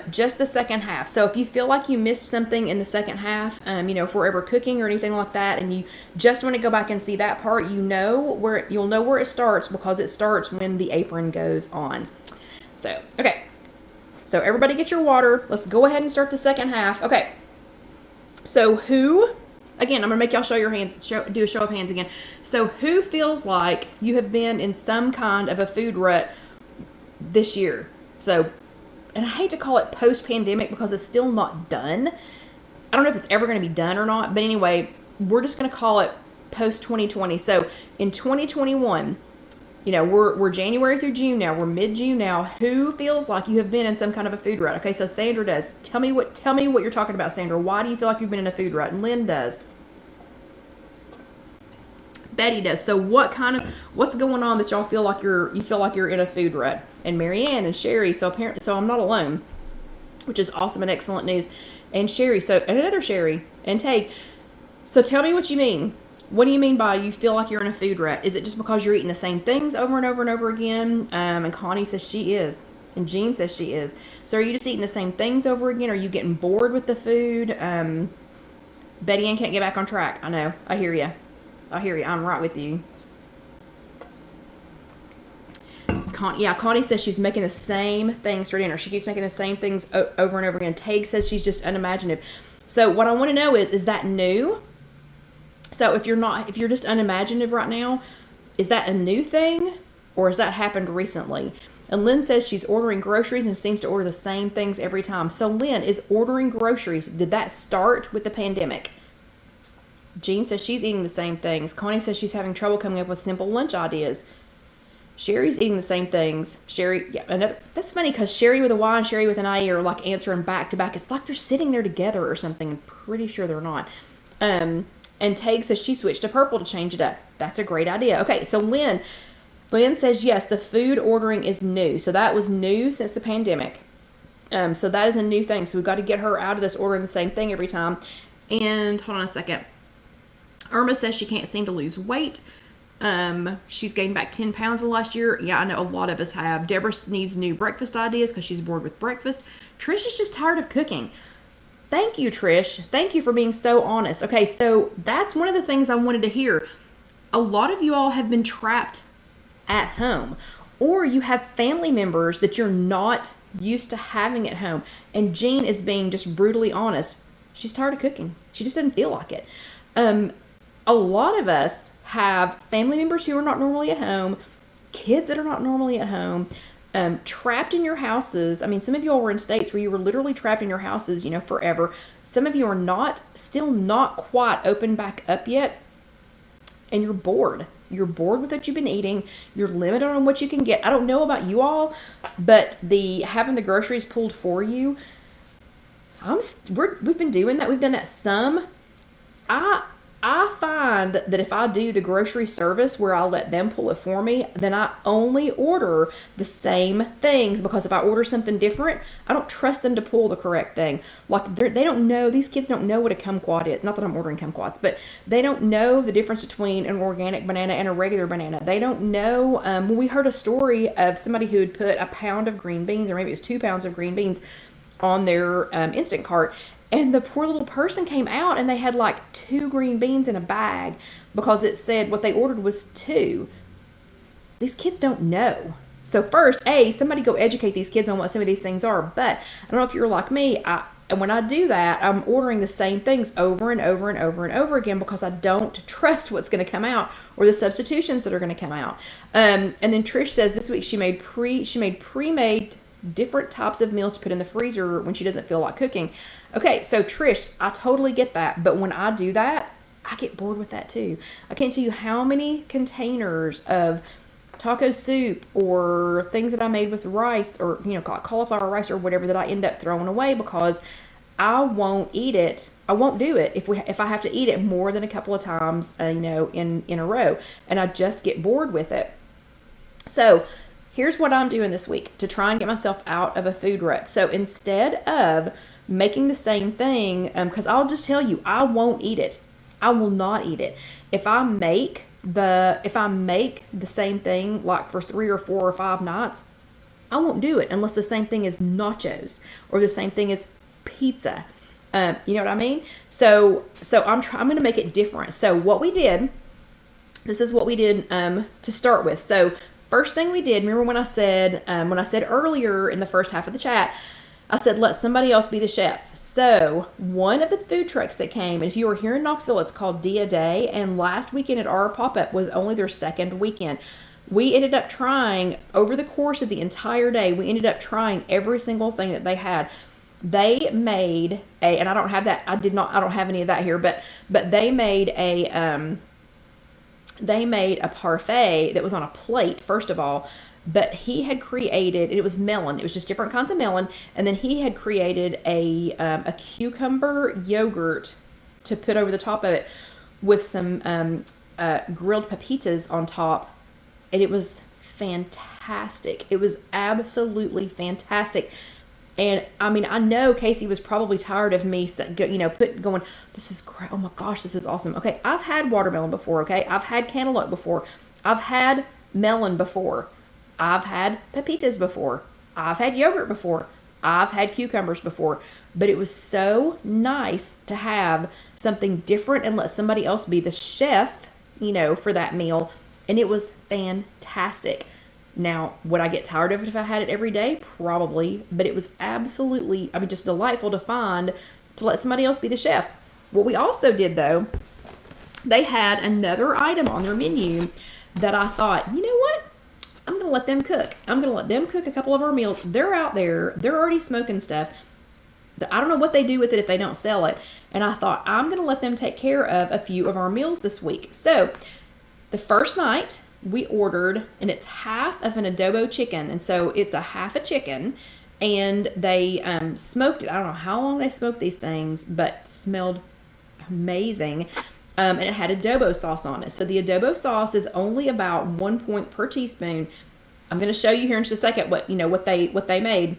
just the second half. So if you feel like you missed something in the second half, if we're ever cooking or anything like that, and you just want to go back and see that part, you'll know where it starts, because it starts when the apron goes on. So, okay. So everybody get your water. Let's go ahead and start the second half. Okay. So again, I'm going to make y'all show your hands, do a show of hands again. So who feels like you have been in some kind of a food rut this year? So, and I hate to call it post-pandemic because it's still not done. I don't know if it's ever going to be done or not. But anyway, we're just going to call it post-2020. So in 2021, we're January through June now. We're mid-June now. Who feels like you have been in some kind of a food rut? Okay, so Sandra does. Tell me what you're talking about, Sandra. Why do you feel like you've been in a food rut? And Lynn does. Betty does. So what's going on that y'all feel like you're in a food rut? And Marianne and Sherry. So I'm not alone, which is awesome and excellent news. And Sherry. So and another Sherry and Tay. So tell me what you mean. What do you mean by you feel like you're in a food rut? Is it just because you're eating the same things over and over and over again? And Connie says she is. And Jean says she is. So are you just eating the same things over again? Are you getting bored with the food? Betty Ann can't get back on track. I know. I hear you. I'm right with you. Connie says she's making the same things for dinner. She keeps making the same things over and over again. Tague says she's just unimaginative. So what I want to know is that new? So if you're just unimaginative right now, is that a new thing or has that happened recently? And Lynn says she's ordering groceries and seems to order the same things every time. So Lynn, is ordering groceries, did that start with the pandemic? Jean says she's eating the same things. Connie says she's having trouble coming up with simple lunch ideas. Sherry's eating the same things. Sherry, yeah, that's funny because Sherry with a Y and Sherry with an I are like answering back to back. It's like they're sitting there together or something. I'm pretty sure they're not. And Tag says she switched to purple to change it up. That's a great idea. Okay, so Lynn says yes, the food ordering is new. So that was new since the pandemic. So that is a new thing. So we've got to get her out of this ordering the same thing every time. And hold on a second. Irma says she can't seem to lose weight. She's gained back 10 pounds the last year. Yeah, I know a lot of us have. Deborah needs new breakfast ideas because she's bored with breakfast. Trish is just tired of cooking. Thank you, Trish. Thank you for being so honest. Okay, so that's one of the things I wanted to hear. A lot of you all have been trapped at home, or you have family members that you're not used to having at home. And Jean is being just brutally honest. She's tired of cooking. She just doesn't feel like it. A lot of us have family members who are not normally at home, kids that are not normally at home, trapped in your houses. I mean, some of you all were in states where you were literally trapped in your houses, forever. Some of you are still not quite opened back up yet, and you're bored. You're bored with what you've been eating. You're limited on what you can get. I don't know about you all, but having the groceries pulled for you, we've been doing that. We've done that some. I find that if I do the grocery service where I'll let them pull it for me, then I only order the same things, because if I order something different, I don't trust them to pull the correct thing. Like they don't know, these kids don't know what a kumquat is. Not that I'm ordering kumquats, but they don't know the difference between an organic banana and a regular banana. They don't know. We heard a story of somebody who had put a pound of green beans, or maybe it was 2 pounds of green beans, on their instant cart. And the poor little person came out and they had like 2 green beans in a bag because it said what they ordered was 2. These kids don't know. So first, somebody go educate these kids on what some of these things are. But I don't know if you're like me, and when I do that, I'm ordering the same things over and over and over and over again because I don't trust what's going to come out or the substitutions that are going to come out. And then Trish says this week she made pre-made different types of meals to put in the freezer when she doesn't feel like cooking. Okay, so Trish, I totally get that. But when I do that, I get bored with that too. I can't tell you how many containers of taco soup or things that I made with rice, or cauliflower rice or whatever, that I end up throwing away because I won't eat it. I won't do it if I have to eat it more than a couple of times, in a row, and I just get bored with it. So here's what I'm doing this week to try and get myself out of a food rut. So instead of making the same thing, because I'll just tell you, I won't eat it. I will not eat it. If I make the same thing like for 3 or 4 or 5 nights, I won't do it unless the same thing is nachos or the same thing is pizza. You know what I mean? So I'm going to make it different. So this is what we did to start with. So first thing we did, remember when I said earlier in the first half of the chat, I said, let somebody else be the chef. So one of the food trucks that came, and if you were here in Knoxville, it's called Dia Day. And last weekend at our pop-up was only their second weekend. We ended up trying, over the course of the entire day, we ended up trying every single thing that they had. They made and I don't have that, I don't have any of that here, but they made a parfait that was on a plate, first of all. But he had created, it was melon. It was just different kinds of melon. And then he had created a cucumber yogurt to put over the top of it with some grilled pepitas on top. And it was fantastic. It was absolutely fantastic. And I mean, I know Casey was probably tired of me, going, this is great. Oh my gosh, this is awesome. Okay, I've had watermelon before. Okay, I've had cantaloupe before. I've had melon before. I've had pepitas before. I've had yogurt before. I've had cucumbers before. But it was so nice to have something different and let somebody else be the chef, for that meal. And it was fantastic. Now, would I get tired of it if I had it every day? Probably. But it was absolutely, just delightful to find to let somebody else be the chef. What we also did though, they had another item on their menu that I thought, you know what? I'm going to let them cook. I'm going to let them cook a couple of our meals. They're out there. They're already smoking stuff. I don't know what they do with it if they don't sell it. And I thought, I'm going to let them take care of a few of our meals this week. So the first night we ordered, and it's half of an adobo chicken. And so it's a half a chicken. And they smoked it. I don't know how long they smoked these things, but smelled amazing. And it had adobo sauce on it. So the adobo sauce is only about 1 point per teaspoon. I'm going to show you here in just a second what they made.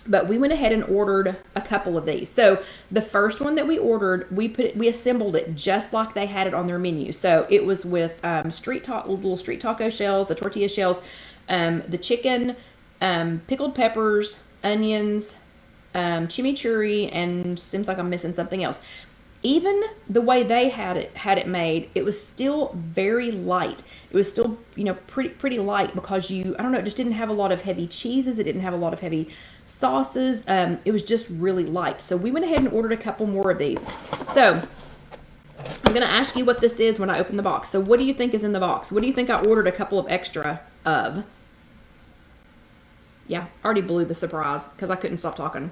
But we went ahead and ordered a couple of these. So the first one that we ordered, we assembled it just like they had it on their menu. So it was with little street taco shells, the tortilla shells, the chicken, pickled peppers, onions, chimichurri, and seems like I'm missing something else. Even the way they had it made, it was still very light. It was still, pretty light because I don't know, it just didn't have a lot of heavy cheeses. It didn't have a lot of heavy sauces. It was just really light. So we went ahead and ordered a couple more of these. So I'm going to ask you what this is when I open the box. So what do you think is in the box? What do you think I ordered a couple of extra of? Yeah, already blew the surprise because I couldn't stop talking.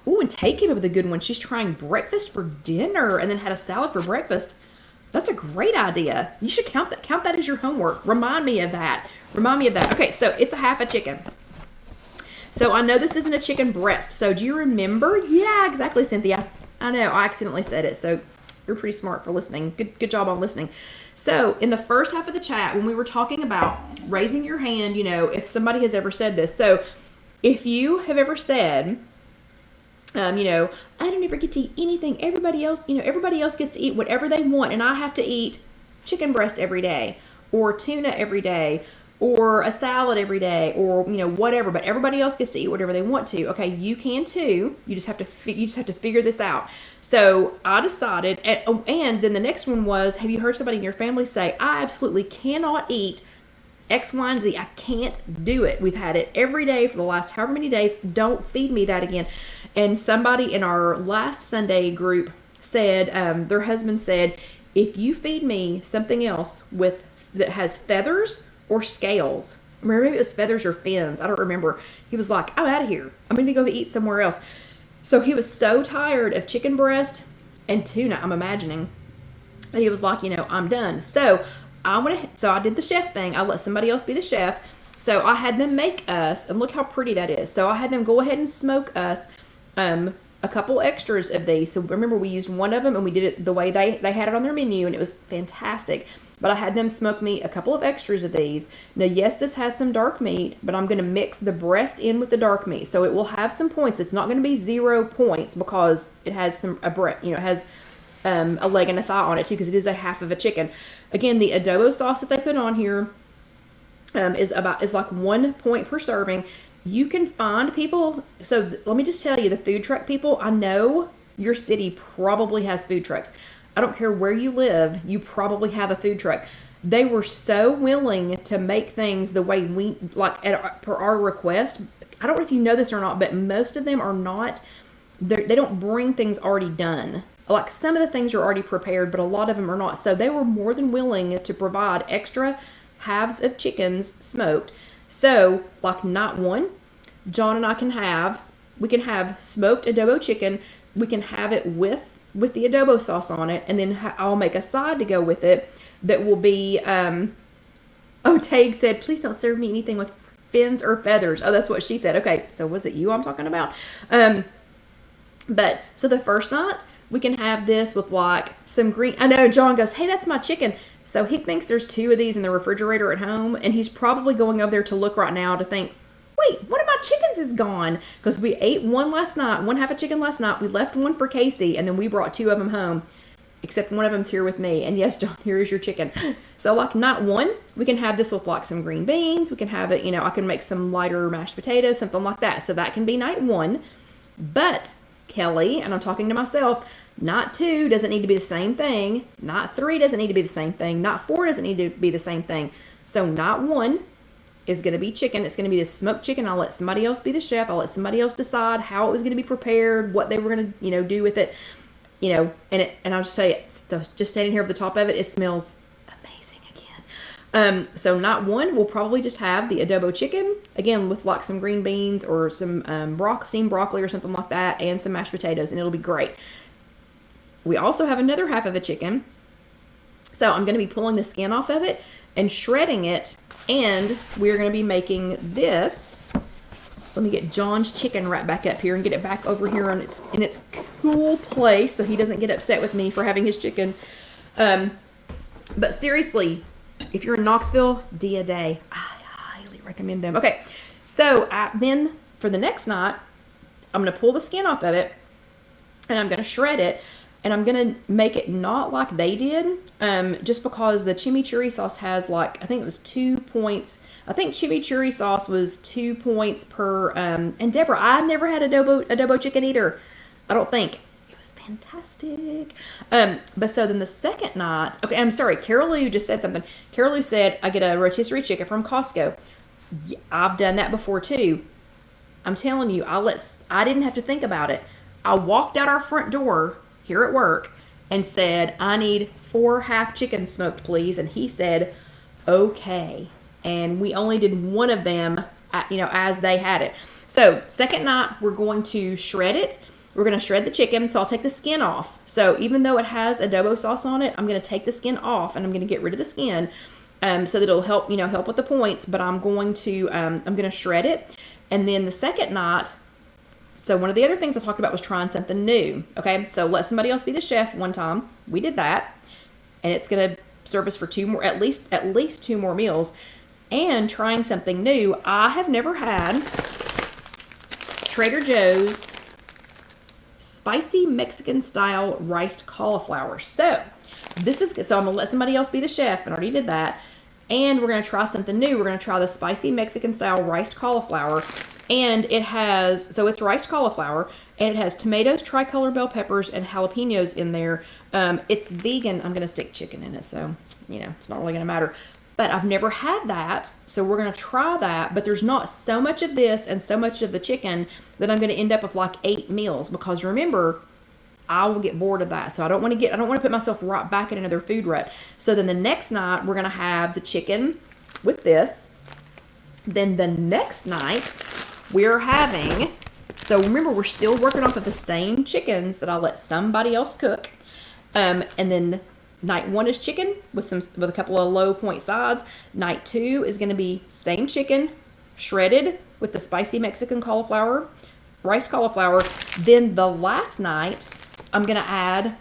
Oh, and Tay came up with a good one. She's trying breakfast for dinner and then had a salad for breakfast. That's a great idea. You should count that as your homework. Remind me of that. Okay, so it's a half a chicken. So I know this isn't a chicken breast. So do you remember? Yeah, exactly, Cynthia. I know, I accidentally said it. So you're pretty smart for listening. Good job on listening. So in the first half of the chat, when we were talking about raising your hand, if somebody has ever said this. So if you have ever said, I don't ever get to eat anything. Everybody else gets to eat whatever they want, and I have to eat chicken breast every day, or tuna every day, or a salad every day, or whatever. But everybody else gets to eat whatever they want to. Okay, you can too. You just have to figure this out. So I decided, and then the next one was, have you heard somebody in your family say, I absolutely cannot eat X, Y, and Z. I can't do it. We've had it every day for the last however many days. Don't feed me that again. And somebody in our last Sunday group said, their husband said, if you feed me something else that has feathers or scales, maybe it was feathers or fins, I don't remember. He was like, I'm out of here. I'm going to go eat somewhere else. So he was so tired of chicken breast and tuna, I'm imagining, and he was like, I'm done. So I did the chef thing. I let somebody else be the chef. So I had them make us, and look how pretty that is. So I had them go ahead and smoke us a couple extras of these. So remember, we used one of them and we did it the way they had it on their menu, and it was fantastic. But I had them smoke me a couple of extras of these. Now, yes, this has some dark meat, but I'm going to mix the breast in with the dark meat. So it will have some points. It's not going to be 0 points because it has it has a leg and a thigh on it too, because it is a half of a chicken. Again, the adobo sauce that they put on here is like 1 point per serving. You can find people. So let me just tell you, the food truck people, I know your city probably has food trucks. I don't care where you live, you probably have a food truck. They were so willing to make things the way we like per our request. I don't know if you know this or not, but most of them are not. They don't bring things already done. Like some of the things are already prepared, but a lot of them are not. So they were more than willing to provide extra halves of chickens smoked. So, like night one, John and I can have smoked adobo chicken. We can have it with the adobo sauce on it, and then I'll make a side to go with it that will be, Tag said, please don't serve me anything with fins or feathers. Oh, that's what she said. Okay, so was it you I'm talking about? But, so the first night, we can have this with like some green. I know John goes, hey, that's my chicken. So he thinks there's 2 of these in the refrigerator at home, and he's probably going over there to look right now to think, wait, one of my chickens is gone. Because we ate one last night, one half a chicken last night. We left one for Casey, and then we brought 2 of them home, except one of them's here with me. And yes, John, here is your chicken. So like night one, we can have this with like some green beans. We can have it, I can make some lighter mashed potatoes, something like that. So that can be night 1. But Kelly, and I'm talking to myself, night 2 doesn't need to be the same thing. Night 3 doesn't need to be the same thing. Night 4 doesn't need to be the same thing. So night 1 is going to be chicken. It's going to be the smoked chicken. I'll let somebody else be the chef. I'll let somebody else decide how it was going to be prepared, what they were going to, do with it, and I'll just tell you, just standing here at the top of it, it smells amazing again. So night one, we'll probably just have the adobo chicken, again, with like some green beans or some steamed broccoli or something like that, and some mashed potatoes, and it'll be great. We also have another half of a chicken. So I'm going to be pulling the skin off of it and shredding it, and we're going to be making this. So let me get John's chicken right back up here and get it back over here in its cool place so he doesn't get upset with me for having his chicken. But seriously, if you're in Knoxville, Dia-Day, I highly recommend them. Okay, so then for the next night, I'm going to pull the skin off of it, and I'm going to shred it. And I'm going to make it not like they did, just because the chimichurri sauce has like, I think it was 2 points. I think chimichurri sauce was 2 points per, and Deborah, I've never had adobo chicken either. I don't think. It was fantastic. But so then the second night, okay, I'm sorry, Carol Lou just said something. Carol Lou said, I get a rotisserie chicken from Costco. I've done that before too. I'm telling you, I didn't have to think about it. I walked out our front door here at work and said, I need 4 half chicken smoked, please. And he said, okay. And we only did one of them, as they had it. So second night, we're going to shred it. We're going to shred the chicken. So I'll take the skin off. So even though it has adobo sauce on it, I'm going to take the skin off and I'm going to get rid of the skin, so that it'll help, help with the points. But I'm going to shred it. And then the second night, so one of the other things I talked about was trying something new. Okay, so let somebody else be the chef one time. We did that, and it's gonna serve us for at least 2 more meals. And trying something new. I have never had Trader Joe's spicy Mexican style riced cauliflower. So I'm gonna let somebody else be the chef, and I already did that. And we're gonna try something new. We're gonna try the spicy Mexican style riced cauliflower. And it's riced cauliflower, and it has tomatoes, tricolor bell peppers, and jalapenos in there. It's vegan. I'm going to stick chicken in it, so, it's not really going to matter. But I've never had that, so we're going to try that. But there's not so much of this and so much of the chicken that I'm going to end up with like 8 meals. Because remember, I will get bored of that. So I don't want to put myself right back in another food rut. So then the next night, we're going to have the chicken with this. Then the next night, we're having, so remember, we're still working off of the same chickens that I'll let somebody else cook. And then night 1 is chicken with a couple of low point sides. Night 2 is going to be same chicken, shredded with the spicy Mexican cauliflower, riced cauliflower. Then the last night, I'm going to add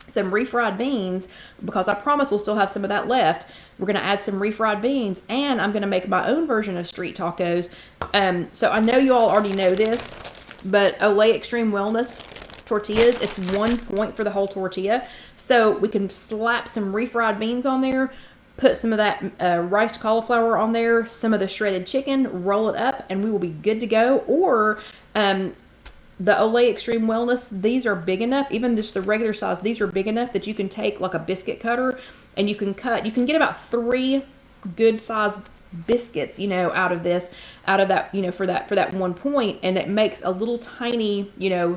some refried beans, because I promise we'll still have some of that left. We're going to add some refried beans, and I'm going to make my own version of street tacos. So I know you all already know this, but Olay Extreme Wellness tortillas, it's 1 point for the whole tortilla. So we can slap some refried beans on there, put some of that riced cauliflower on there, some of the shredded chicken, roll it up, and we will be good to go. Or the Olay Extreme Wellness, these are big enough, even just the regular size, these are big enough that you can take like a biscuit cutter and you can get about 3 good sized biscuits, out of that, for that 1 point, and it makes a little tiny,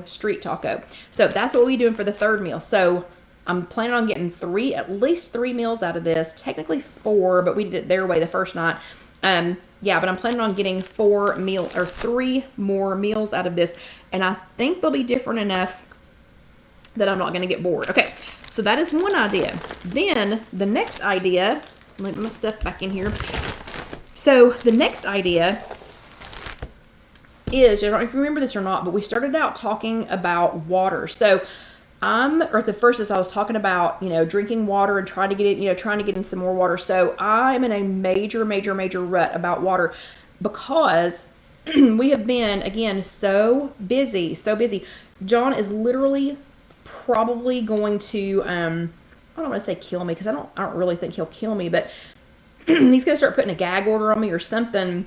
street taco. So that's what we're doing for the third meal. So I'm planning on getting at least 3 meals out of this, technically 4, but we did it their way the first night. Yeah, but I'm planning on getting 3 more meals out of this, and I think they'll be different enough that I'm not going to get bored. Okay, so that is one idea. Then the next idea, let my stuff back in here. So the next idea is, I don't know if you remember this or not, but we started out talking about water. So at the first, as I was talking about, drinking water and trying to get in some more water. So I'm in a major rut about water, because we have been, again, so busy. John is literally probably going to, I don't want to say kill me, because I don't really think he'll kill me, but he's going to start putting a gag order on me or something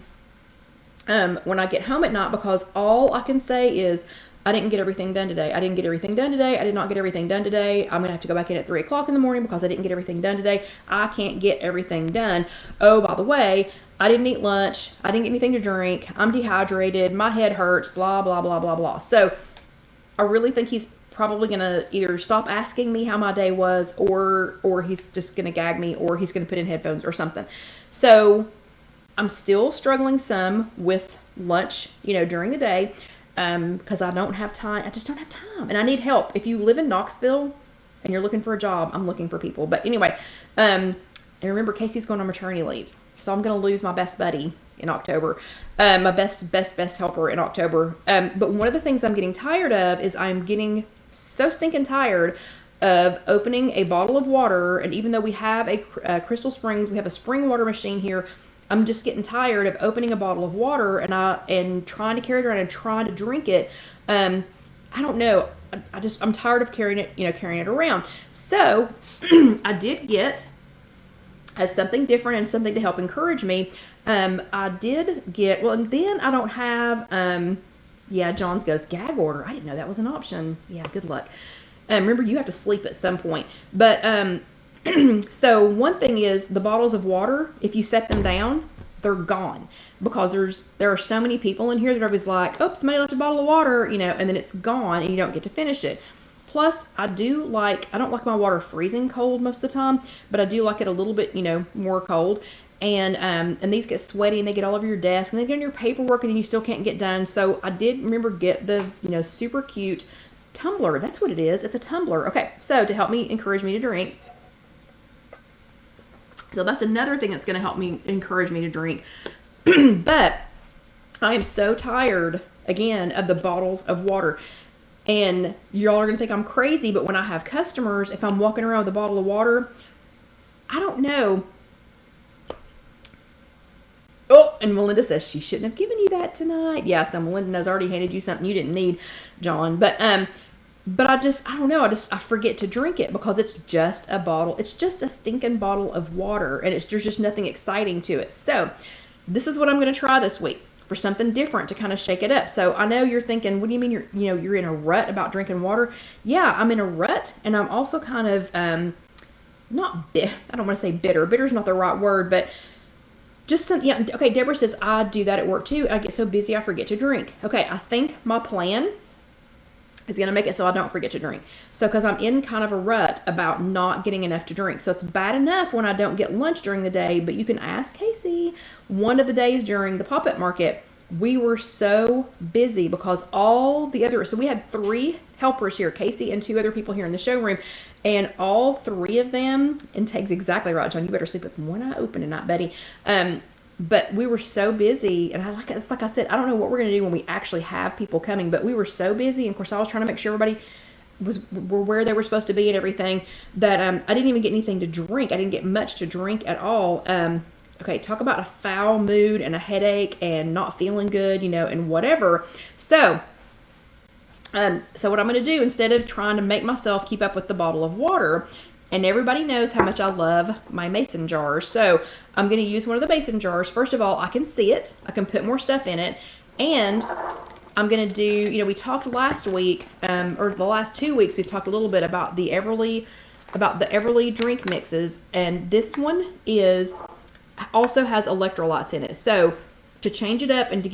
when I get home at night, because all I can say is I didn't get everything done today. I didn't get everything done today. I did not get everything done today. I'm going to have to go back in at 3 o'clock in the morning because I didn't get everything done today. I can't get everything done. Oh, by the way, I didn't eat lunch. I didn't get anything to drink. I'm dehydrated. My head hurts, blah, blah, blah, blah, blah. So I really think he's probably going to either stop asking me how my day was, or he's just going to gag me, or he's going to put in headphones or something. So I'm still struggling some with lunch, during the day, because I don't have time. I just don't have time, and I need help. If you live in Knoxville and you're looking for a job, I'm looking for people. But anyway, and remember, Casey's going on maternity leave, so I'm going to lose my best buddy in October, my best helper in October. But one of the things I'm getting tired of is I'm getting so stinking tired of opening a bottle of water. And even though we have a Crystal Springs, we have a spring water machine here, I'm just getting tired of opening a bottle of water and trying to carry it around and trying to drink it. I don't know. I'm tired of carrying it around. So I did get, as something different and something to help encourage me, I did get, well, and then I don't have, John goes, gag order. I didn't know that was an option. Yeah, good luck. Remember, you have to sleep at some point. But, so one thing is the bottles of water, if you set them down, they're gone. Because there are so many people in here that are always like, oh, somebody left a bottle of water, and then it's gone and you don't get to finish it. Plus, I don't like my water freezing cold most of the time, but I do like it a little bit, more cold. And these get sweaty and they get all over your desk and they get on your paperwork and then you still can't get done. So I did remember get the, super cute tumbler. That's what it is. It's a tumbler. Okay. So to help me encourage me to drink. So that's another thing that's going to help me encourage me to drink. But I am so tired again of the bottles of water. And y'all are going to think I'm crazy, but when I have customers, if I'm walking around with a bottle of water, I don't know. Oh, and Melinda says she shouldn't have given you that tonight. Yeah, so Melinda has already handed you something you didn't need, John. But I don't know. I forget to drink it because it's just a bottle. It's just a stinking bottle of water, and there's just nothing exciting to it. So this is what I'm going to try this week, for something different to kind of shake it up. So I know you're thinking, what do you mean you're in a rut about drinking water? Yeah, I'm in a rut, and I'm also kind of I don't want to say bitter. Bitter is not the right word, but just okay, Deborah says, I do that at work too. I get so busy I forget to drink. Okay, I think my plan is going to make it so I don't forget to drink. So because I'm in kind of a rut about not getting enough to drink. So it's bad enough when I don't get lunch during the day, but you can ask Casey. One of the days during the pop-up market, we were so busy because so we had 3 helpers here, Casey and 2 other people here in the showroom, and all 3 of them, and Tag's exactly right, John, you better sleep with one eye open tonight, Betty. But we were so busy, and it's like I said, I don't know what we're going to do when we actually have people coming, but we were so busy, and of course I was trying to make sure everybody were where they were supposed to be and everything, that I didn't even get anything to drink. I didn't get much to drink at all. Okay, talk about a foul mood and a headache and not feeling good, and whatever. So what I'm going to do, instead of trying to make myself keep up with the bottle of water, and everybody knows how much I love my mason jars. So I'm going to use one of the mason jars. First of all, I can see it. I can put more stuff in it. And I'm going to do, we talked last week, or the last 2 weeks, we've talked a little bit about the Everly drink mixes. And this one also has electrolytes in it. So to change it up and to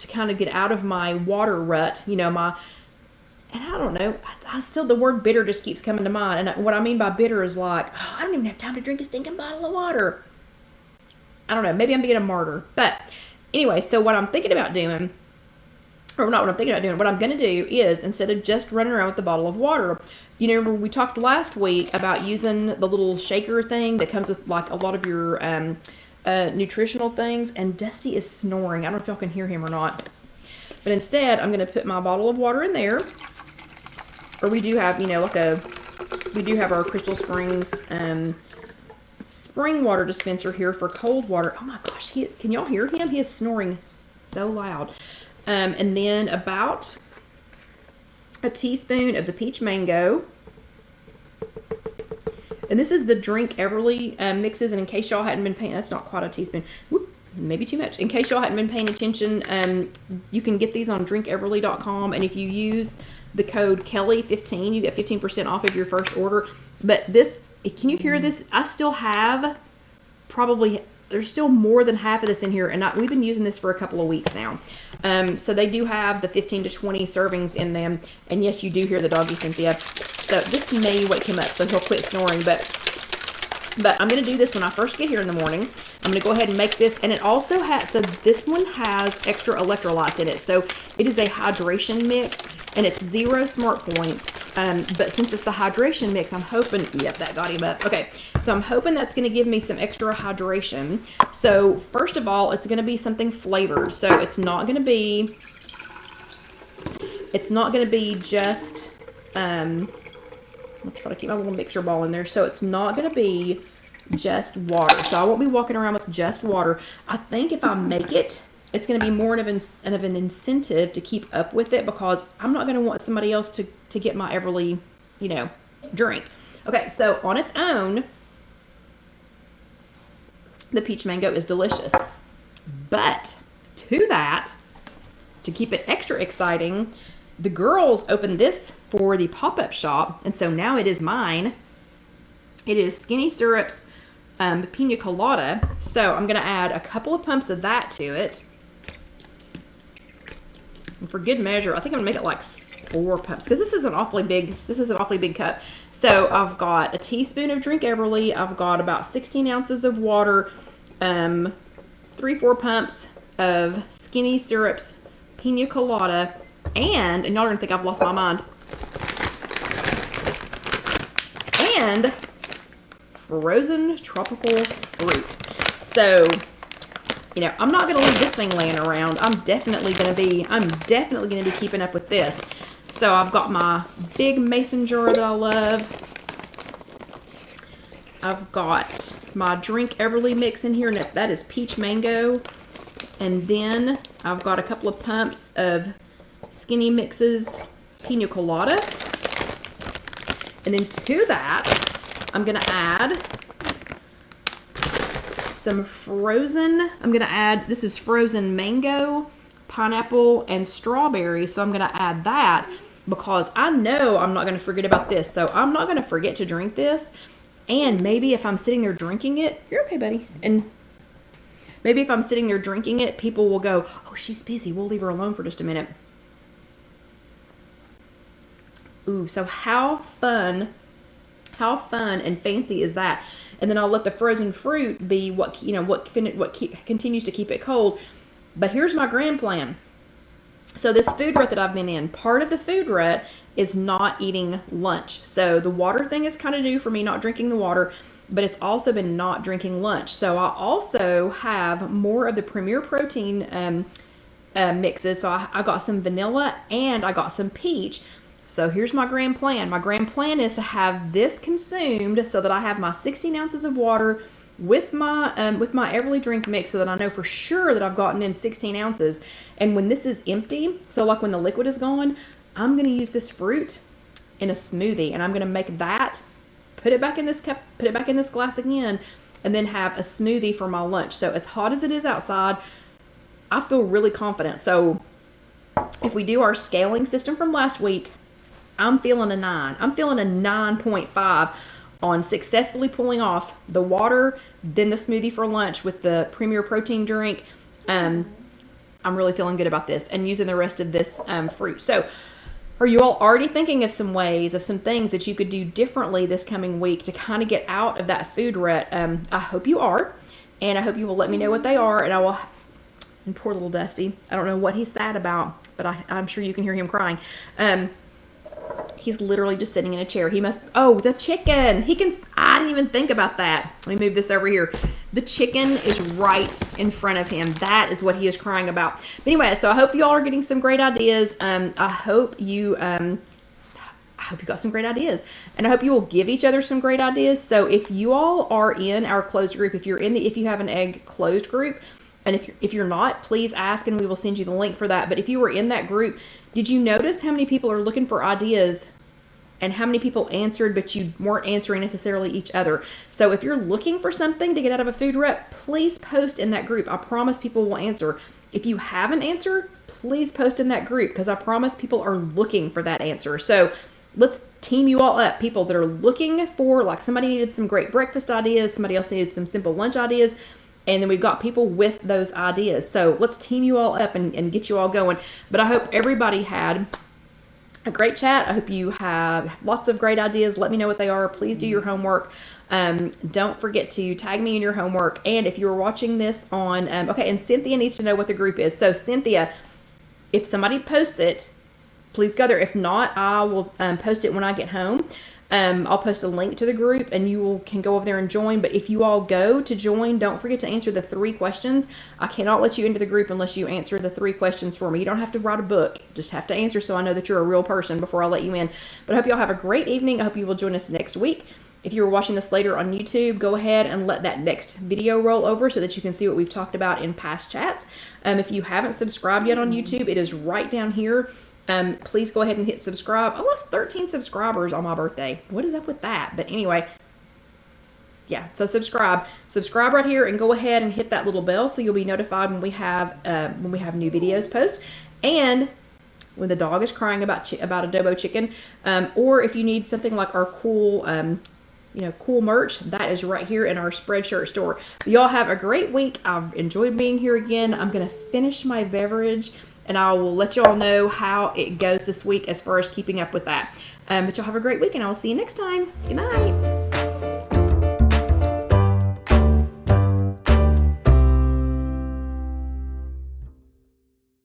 kind of get out of my water rut, and I don't know, the word bitter just keeps coming to mind. And what I mean by bitter is like, I don't even have time to drink a stinking bottle of water. I don't know, maybe I'm being a martyr. But anyway, so what I'm thinking about doing, or not what I'm thinking about doing, what I'm going to do is, instead of just running around with the bottle of water, we talked last week about using the little shaker thing that comes with like a lot of your nutritional things, and Dusty is snoring. I don't know if y'all can hear him or not. But instead, I'm going to put my bottle of water in there. Or we do have, we do have our Crystal Springs spring water dispenser here for cold water. Oh my gosh, can y'all hear him? He is snoring so loud. And then about a teaspoon of the peach mango. And this is the Drink Everly mixes. And in case y'all hadn't been paying, that's not quite a teaspoon. Whoop. maybe too much. In case y'all hadn't been paying attention, you can get these on drinkeverly.com, and if you use the code Kelly15, you get 15% off of your first order. But this, can you hear this? I still have probably, there's still more than half of this in here, and we've been using this for a couple of weeks now. So they do have the 15 to 20 servings in them, and yes, you do hear the doggy, Cynthia. So this may wake him up, so he'll quit snoring, but I'm going to do this when I first get here in the morning. I'm going to go ahead and make this, and it also has, so this one has extra electrolytes in it. So it is a hydration mix, and it's 0 smart points. But since it's the hydration mix, I'm hoping, yep, that got him up. Okay, so I'm hoping that's going to give me some extra hydration. So first of all, it's going to be something flavored. So it's not going to be just, I'll try to keep my little mixer ball in there. So it's not going to be just water. So I won't be walking around with just water. I think if I make it, it's going to be more of an incentive to keep up with it, because I'm not going to want somebody else to get my Everly, drink. Okay, so on its own, the peach mango is delicious. But to that, to keep it extra exciting, the girls opened this for the pop-up shop, and so now it is mine. It is Skinny Syrup's Pina Colada. So I'm going to add a couple of pumps of that to it. And for good measure, I think I'm going to make it like 4 pumps, because this is an awfully big cup. So I've got a teaspoon of Drink Everly. I've got about 16 ounces of water, 3-4 pumps of Skinny Syrup's Pina Colada, and y'all are gonna think I've lost my mind, and frozen tropical fruit. So, I'm not gonna leave this thing laying around. I'm definitely gonna be keeping up with this. So I've got my big mason jar that I love. I've got my Drink Everly mix in here, and that is peach mango. And then I've got a couple of pumps of Skinny Mix's Pina Colada. And then to that, I'm going to add some this is frozen mango, pineapple, and strawberry. So I'm going to add that, because I know I'm not going to forget about this. So I'm not going to forget to drink this. And maybe if I'm sitting there drinking it, you're okay, buddy. And maybe if I'm sitting there drinking it, people will go, oh, she's busy, we'll leave her alone for just a minute. Ooh, so how fun and fancy is that? And then I'll let the frozen fruit be what continues to keep it cold. But here's my grand plan. So this food rut that I've been in, part of the food rut is not eating lunch. So the water thing is kind of new for me, not drinking the water, but it's also been not drinking lunch. So I also have more of the Premier Protein mixes. So I got some vanilla and I got some peach. So here's my grand plan. My grand plan is to have this consumed so that I have my 16 ounces of water with my Everly drink mix, so that I know for sure that I've gotten in 16 ounces. And when this is empty, so like when the liquid is gone, I'm going to use this fruit in a smoothie, and I'm going to make that, put it back in this cup, put it back in this glass again, and then have a smoothie for my lunch. So as hot as it is outside, I feel really confident. So if we do our scaling system from last week, I'm feeling a 9. I'm feeling a 9.5 on successfully pulling off the water, then the smoothie for lunch with the Premier Protein drink. I'm really feeling good about this, and using the rest of this fruit. So are you all already thinking of some ways, of some things that you could do differently this coming week to kind of get out of that food rut? I hope you are, and I hope you will let me know what they are, and I will. And poor little Dusty, I don't know what he's sad about, but I'm sure you can hear him crying. He's literally just sitting in a chair. He must, oh, the chicken. I didn't even think about that. Let me move this over here. The chicken is right in front of him. That is what he is crying about. But anyway, so I hope you all are getting some great ideas. I hope you got some great ideas, and I hope you will give each other some great ideas. So if you all are in our closed group, if you're in the If You Have an Egg closed group, and if you're not, please ask and we will send you the link for that. But if you were in that group, did you notice how many people are looking for ideas and how many people answered, but you weren't answering necessarily each other. So if you're looking for something to get out of a food rep, please post in that group. I promise people will answer. If you have an answer, please post in that group, because I promise people are looking for that answer. So let's team you all up. People that are looking for, like, somebody needed some great breakfast ideas, somebody else needed some simple lunch ideas, and then we've got people with those ideas. So let's team you all up and get you all going. But I hope everybody had a great chat. I hope you have lots of great ideas. Let me know what they are. Please do your homework. Don't forget to tag me in your homework. And if you're watching this on, okay, and Cynthia needs to know what the group is. So Cynthia, if somebody posts it, please go there. If not, I will post it when I get home. I'll post a link to the group, and you can go over there and join. But if you all go to join, don't forget to answer the 3 questions. I cannot let you into the group unless you answer the 3 questions for me. You don't have to write a book. Just have to answer so I know that you're a real person before I let you in. But I hope you all have a great evening. I hope you will join us next week. If you're watching this later on YouTube, go ahead and let that next video roll over so that you can see what we've talked about in past chats. If you haven't subscribed yet on YouTube, it is right down here. Please go ahead and hit subscribe. I lost 13 subscribers on my birthday. What is up with that? But anyway, yeah, so subscribe right here, and go ahead and hit that little bell so you'll be notified when we have new videos post, and when the dog is crying about adobo chicken, or if you need something like our cool cool merch, that is right here in our Spreadshirt store. Y'all have a great week. I've enjoyed being here again. I'm gonna finish my beverage, and I will let you all know how it goes this week as far as keeping up with that. But y'all have a great week, and I'll see you next time. Good night.